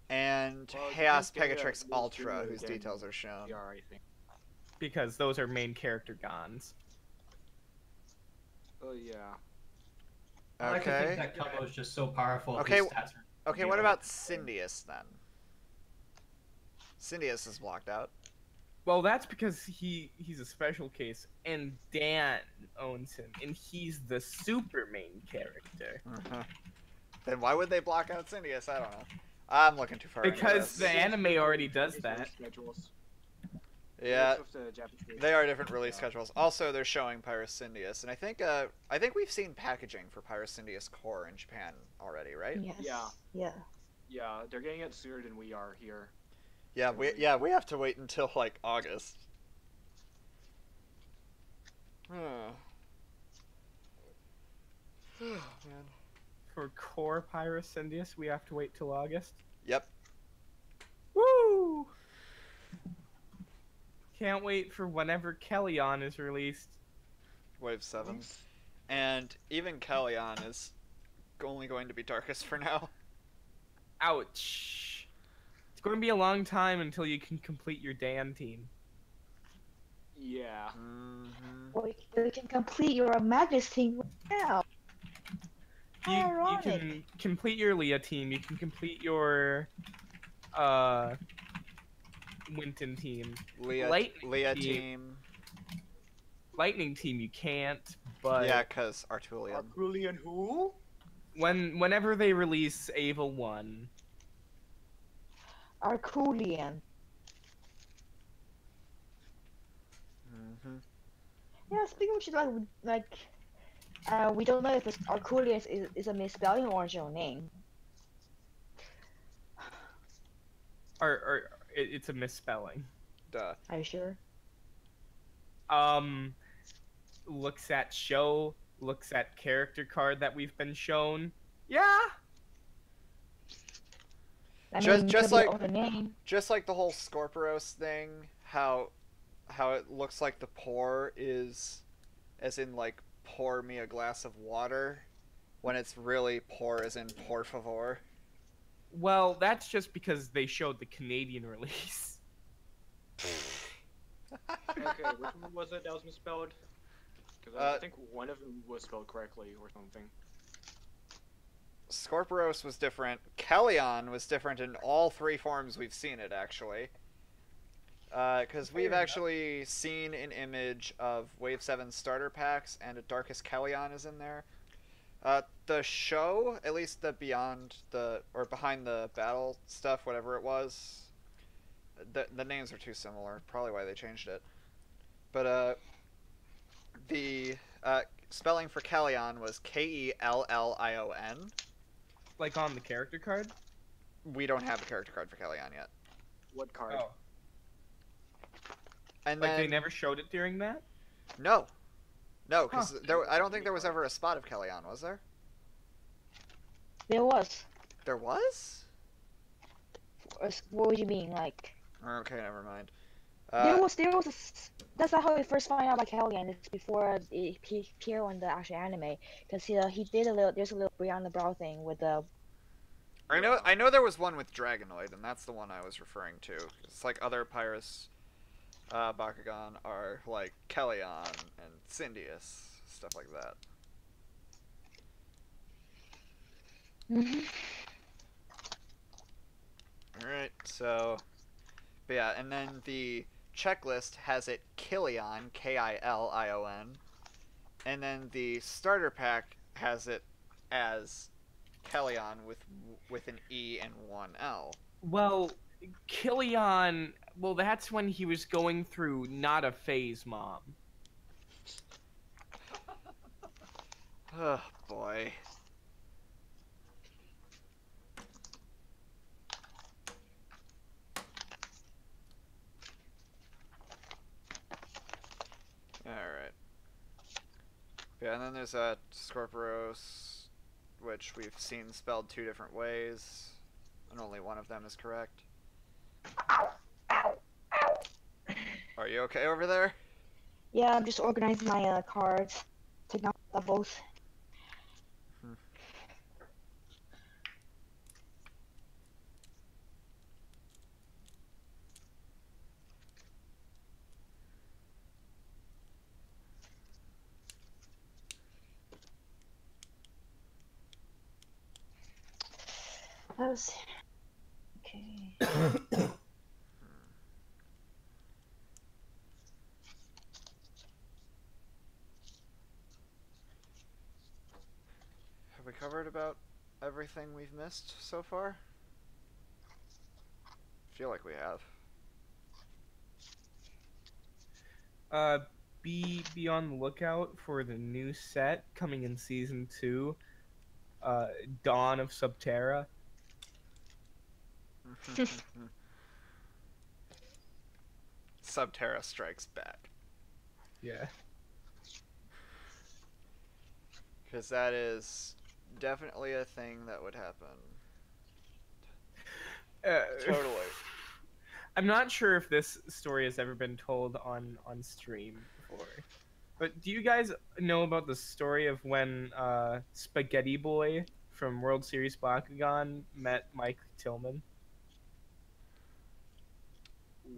and Well, Chaos you can get Pegatrix a Ultra, Wolf whose Junior details are shown. PR, I think. because those are main character Gons. Oh yeah. I like to Okay. think that combo is just so powerful. Okay, his stats are Okay, what about Syndius then? Syndius is blocked out. Well, that's because he's a special case, and Dan owns him, and he's the super main character. Then why would they block out Syndius? I don't know. I'm looking too far into Because this. the anime already does that. Schedules. Yeah, With the Japanese release. they are different release schedules. Also, they're showing Pyrus Syndius, and I think we've seen packaging for Pyrus Syndius Core in Japan already, right? Yes. Yeah. Yeah. Yeah, they're getting it sooner than we are here. Yeah, we have to wait until like August. Oh. Man. For core Pyrus Syndius, we have to wait till August. Yep. Woo! Can't wait for whenever Kellyon is released. Wave 7. And even Kellyon is only going to be Darkest for now. Ouch. It's going to be a long time until you can complete your Dan team. Yeah. Mm-hmm. Or you can complete your Magus team now. You Ironic. can complete your Leah team. You can complete your Winton team. Leah team. Lightning team you can't, but Yeah, because Artulian. Artulian who? whenever they release Ava 1, Arculian. Mm-hmm. Yeah, speaking of which, we don't know if Arculius is a misspelling or original name. or it's a misspelling. Duh. Are you sure? Looks at show, looks at character card that we've been shown. Yeah. I Just- mean, just could be like- the name. Just like the whole Scorpios thing, how it looks like the pour is, as in like pour me a glass of water, when it's really pour as in por favor. Well, that's just because they showed the Canadian release. Okay, which one was it that was misspelled? Because I think one of them was spelled correctly or something. Scorpios was different. Kellyon was different in all three forms we've seen it, actually. Because we've actually seen an image of Wave 7 starter packs, and a Darkest Kellyon is in there. The show, at least the behind the battle stuff, whatever it was, the names are too similar. Probably why they changed it. But the spelling for Kellyon was Kellion. Like on the character card? We don't have a character card for Kellyon yet. What card? Oh. And Like then they never showed it during that? no, because I don't think there was ever a spot of Kellyon, was there? There was. There was? What would you mean? Like, Okay, never mind. there was that's not how we first found out about Kellyan. It's before it appeared on the actual anime. Because he did there's a little beyond the brow thing with the. I know there was one with Dragonoid, and that's the one I was referring to. It's like other Pyrus Bakugan are like Kellyon and Syndius, stuff like that. Alright, so... But yeah, and then the checklist has it Killion, K-I-L-I-O-N. And then the starter pack has it as Kellyon with an E and one L. Well, Kellyon, well, that's when he was going through not a phase, Mom. Oh, boy. Alright. Yeah, and then there's Scorpios, which we've seen spelled two different ways, and only one of them is correct. Are you okay over there? Yeah, I'm just organizing my cards, taking out the both. Let's see. Okay. Have we covered about everything we've missed so far? I feel like we have. Be on the lookout for the new set coming in season 2, Dawn of Subterra. Subterra Strikes Back. Yeah. Because that is definitely a thing that would happen. Totally. I'm not sure if this story has ever been told on stream before, but do you guys know about the story of when Spaghetti Boy from World Series Bakugan met Mike Tillman?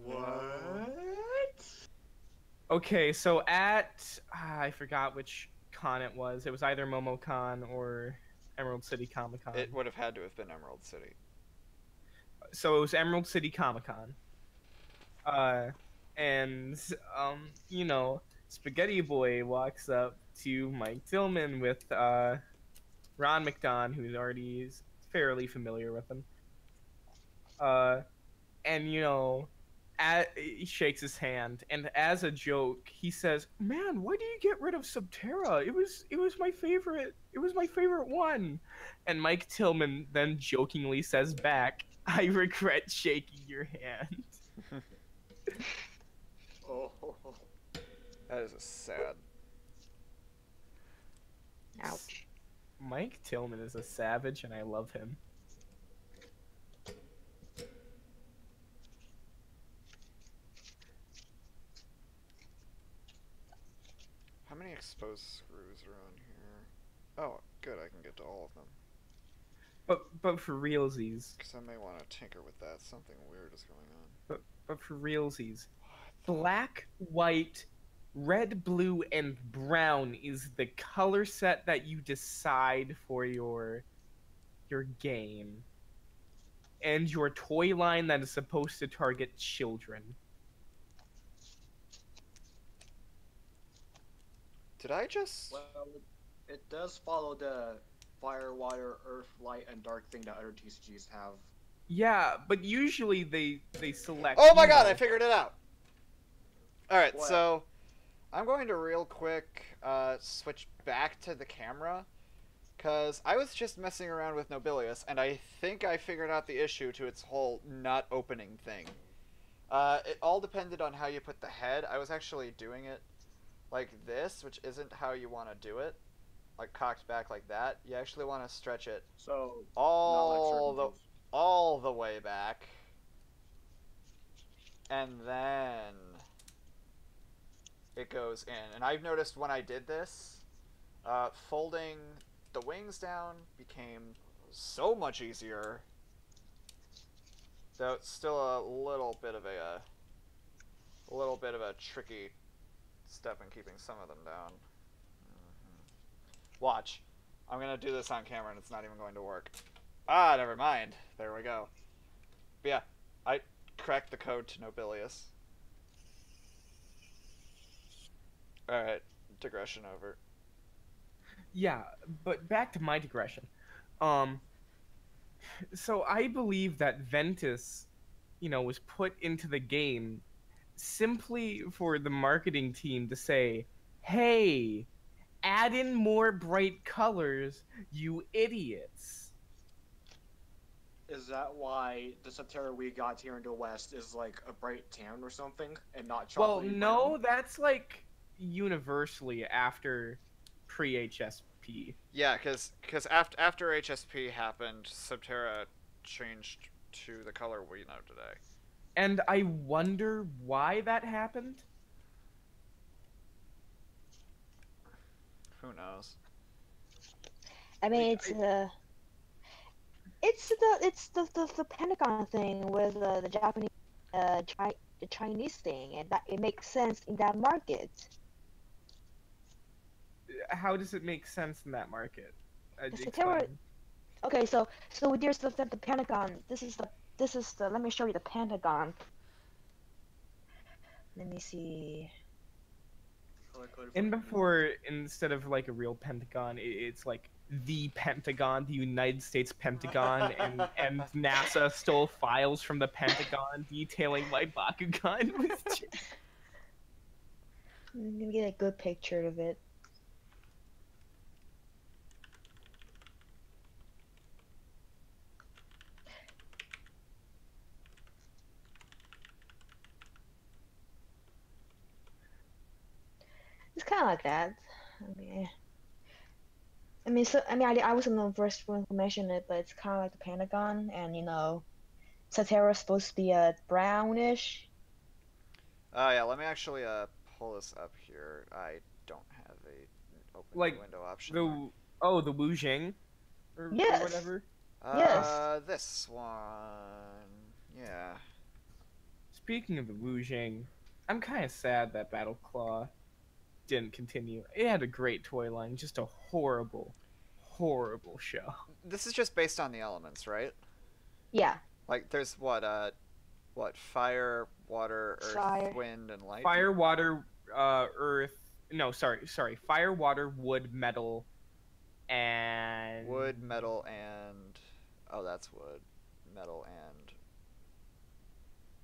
What? Okay, so at I forgot which con it was. It was either MomoCon or Emerald City Comic Con. It would have had to have been Emerald City. So it was Emerald City Comic Con. And you know, Spaghetti Boy walks up to Mike Tillman with Ron McDon, who's already fairly familiar with him. And you know, he shakes his hand, and as a joke, he says, "Man, why did you get rid of Subterra? It was my favorite. It was my favorite one." And Mike Tillman then jokingly says back, "I regret shaking your hand." Oh. That is a sad. Ouch. Mike Tillman is a savage, and I love him. How many exposed screws are on here? Oh, good, I can get to all of them. But for realsies. Because I may want to tinker with that. Something weird is going on. But for realsies. Black, white, red, blue, and brown is the color set that you decide for your game. And your toy line that is supposed to target children. Did I just... Well, it does follow the fire, water, earth, light, and dark thing that other TCGs have. Yeah, but usually they select... Oh my you god, know. I figured it out! Alright, What? so... I'm going to real quick switch back to the camera. Because I was just messing around with Nobilius, and I think I figured out the issue to its whole not opening thing. It all depended on how you put the head. I was actually doing it like this, which isn't how you want to do it. Like cocked back like that. You actually want to stretch it So all the way back. And then it goes in. And I've noticed when I did this, folding the wings down became so much easier. Though it's still a little bit of a tricky step in keeping some of them down. Watch. I'm gonna do this on camera and it's not even going to work. Ah, never mind. There we go. But yeah, I cracked the code to Nobilius. Alright, digression over. Yeah, but back to my digression. So I believe that Ventus, you know, was put into the game simply for the marketing team to say, "Hey, add in more bright colors, you idiots." Is that why the Subterra we got here in the West is like a bright tan or something, and not Well, chocolate? no, that's like universally after pre-HSP. Yeah, because after HSP happened, Subterra changed to the color we know today. And I wonder why that happened. Who knows? I mean, it's the Pentagon thing with the Japanese, the Chinese thing, and that it makes sense in that market. How does it make sense in that market? The Explain. Okay, so there's the Pentagon. This is the. Let me show you the Pentagon. Let me see. And before, instead of like a real Pentagon, it's like the Pentagon, the United States Pentagon, and NASA stole files from the Pentagon detailing why Bakugan was. I'm gonna get a good picture of it. It's kind of like that. Okay. I wasn't the first one to mention it, but it's kind of like the Pentagon, and Satera's supposed to be a brownish. Oh yeah, let me actually pull this up here. I don't have a open Like window option. the Wu Jing, or Yes. whatever. Yes. This one. Yeah. Speaking of the Wu Jing, I'm kind of sad that Battle Claw didn't continue. It had a great toy line, just a horrible show. This is just based on the elements, right? Yeah. Like there's what fire, water, earth, Fire. wind, and light. Fire, water, earth. No, sorry. Fire, water, wood, metal, and Wood, metal, and that's wood, metal, and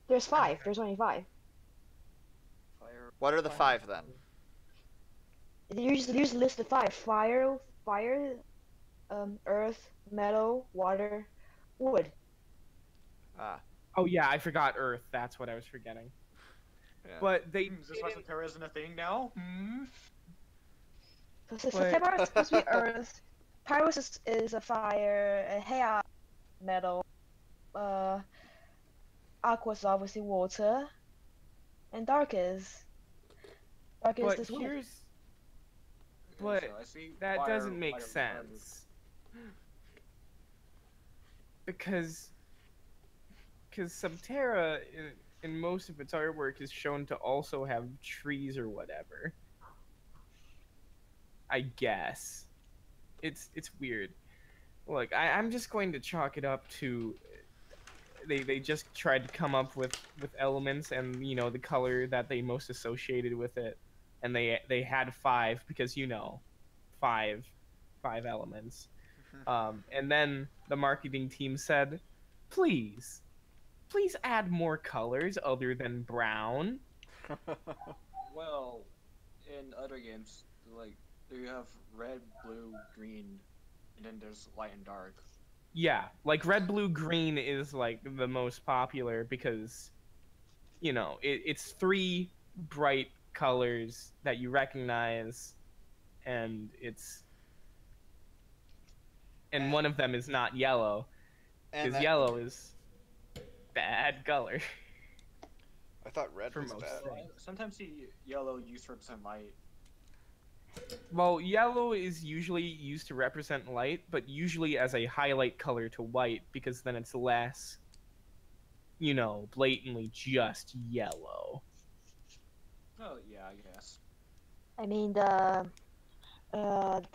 There's 5. There's only 5. what are the 5 then? You just list the 5. Fire, earth, metal, water, wood. Ah, Oh yeah, I forgot earth. That's what I was forgetting. yeah. But they Is this why Satera isn't a thing now? So But- September is supposed to be earth. Pyrus is a fire. Hiatus, metal. Aqua is obviously water. And dark is But this wood. here's But so I see that fire, doesn't make water, sense. Because Subterra in most of its artwork is shown to also have trees or whatever. I guess. It's weird. Look, I'm just going to chalk it up to they just tried to come up with elements and the color that they most associated with it, and they had 5 because 5 elements. And then the marketing team said, please add more colors other than brown. Well, in other games, like you have red, blue, green, and then there's light and dark. Yeah, like red, blue, green is like the most popular because it's 3 bright colors that you recognize, and one of them is not yellow And because yellow is bad color. I thought red for was most bad. things. Sometimes see yellow used to represent light. Well, yellow is usually used to represent light, but usually as a highlight color to white because then it's less, blatantly just yellow. Oh yeah, I guess. I mean the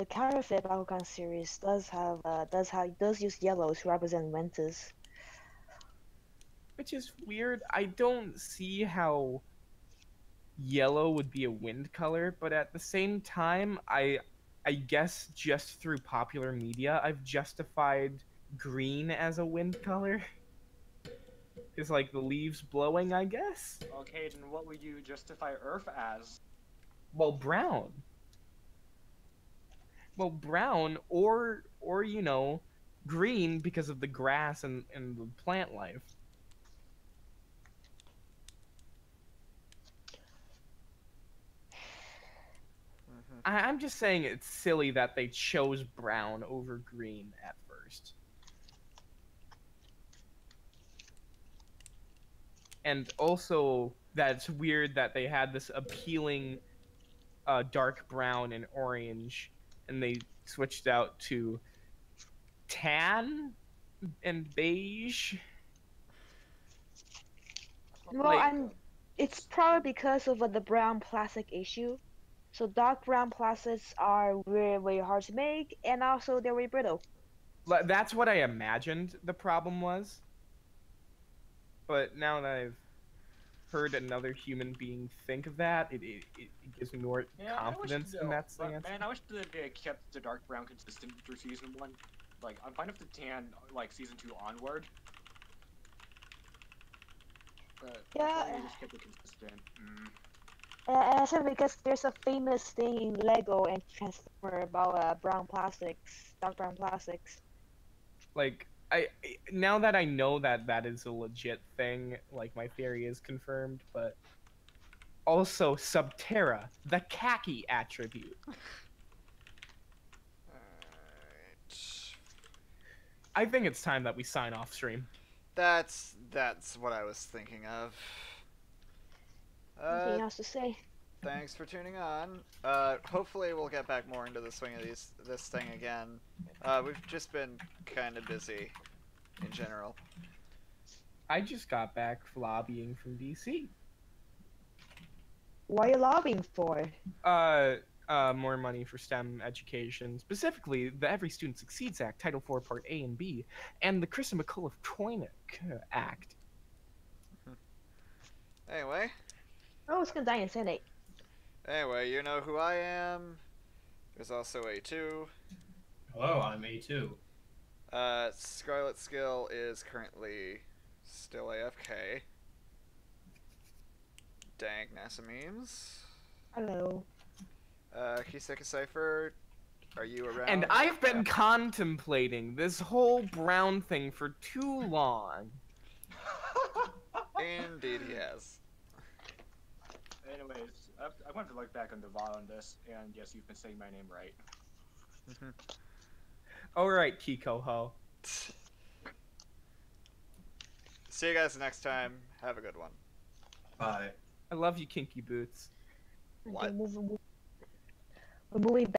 counterfeit Bakugan series does use yellow to represent Ventus. Which is weird. I don't see how yellow would be a wind color, but at the same time, I guess just through popular media, I've justified green as a wind color. It's like the leaves blowing, I guess. Okay, then what would you justify Earth as? Well, brown. Well, brown or green because of the grass and the plant life. I'm just saying it's silly that they chose brown over green at first. And also that it's weird that they had this appealing dark brown and orange, and they switched out to tan and beige. Well, it's probably because of the brown plastic issue. So dark brown plastics are very, very hard to make, and also they're very brittle. That's what I imagined the problem was. But now that I've heard another human being think of that, it gives me more confidence in that stance. Man, I wish that they had kept the dark brown consistent for season 1. Like, I'm fine with the tan, like, season 2 onward. But Yeah. they just kept it consistent. I said because there's a famous thing in Lego and Transformer about brown plastics, dark brown plastics. Like, now that I know that that is a legit thing, like, my theory is confirmed, but also Subterra, the khaki attribute. I think it's time that we sign off stream. That's what I was thinking of. Nothing else to say. Thanks for tuning on. Hopefully we'll get back more into the swing of this thing again. We've just been kind of busy in general. I just got back lobbying from DC. What are you lobbying for? More money for STEM education, specifically the Every Student Succeeds Act, Title IV, Part A and B, and the Kristen McCullough-Troinick Act. Anyway. Oh, it's gonna die in Senate. Anyway, you know who I am. There's also A2. Hello, I'm A2. Scarlet Skill is currently still AFK. Dang NASA memes. Hello. Kiseka Cypher, are you around? And I've been contemplating this whole brown thing for too long. Indeed he has. Anyways, I wanted to look back on the VOD on this, and yes, you've been saying my name right. Alright, Kiko Ho. See you guys next time. Have a good one. Bye. I love you, Kinky Boots. What? We're moving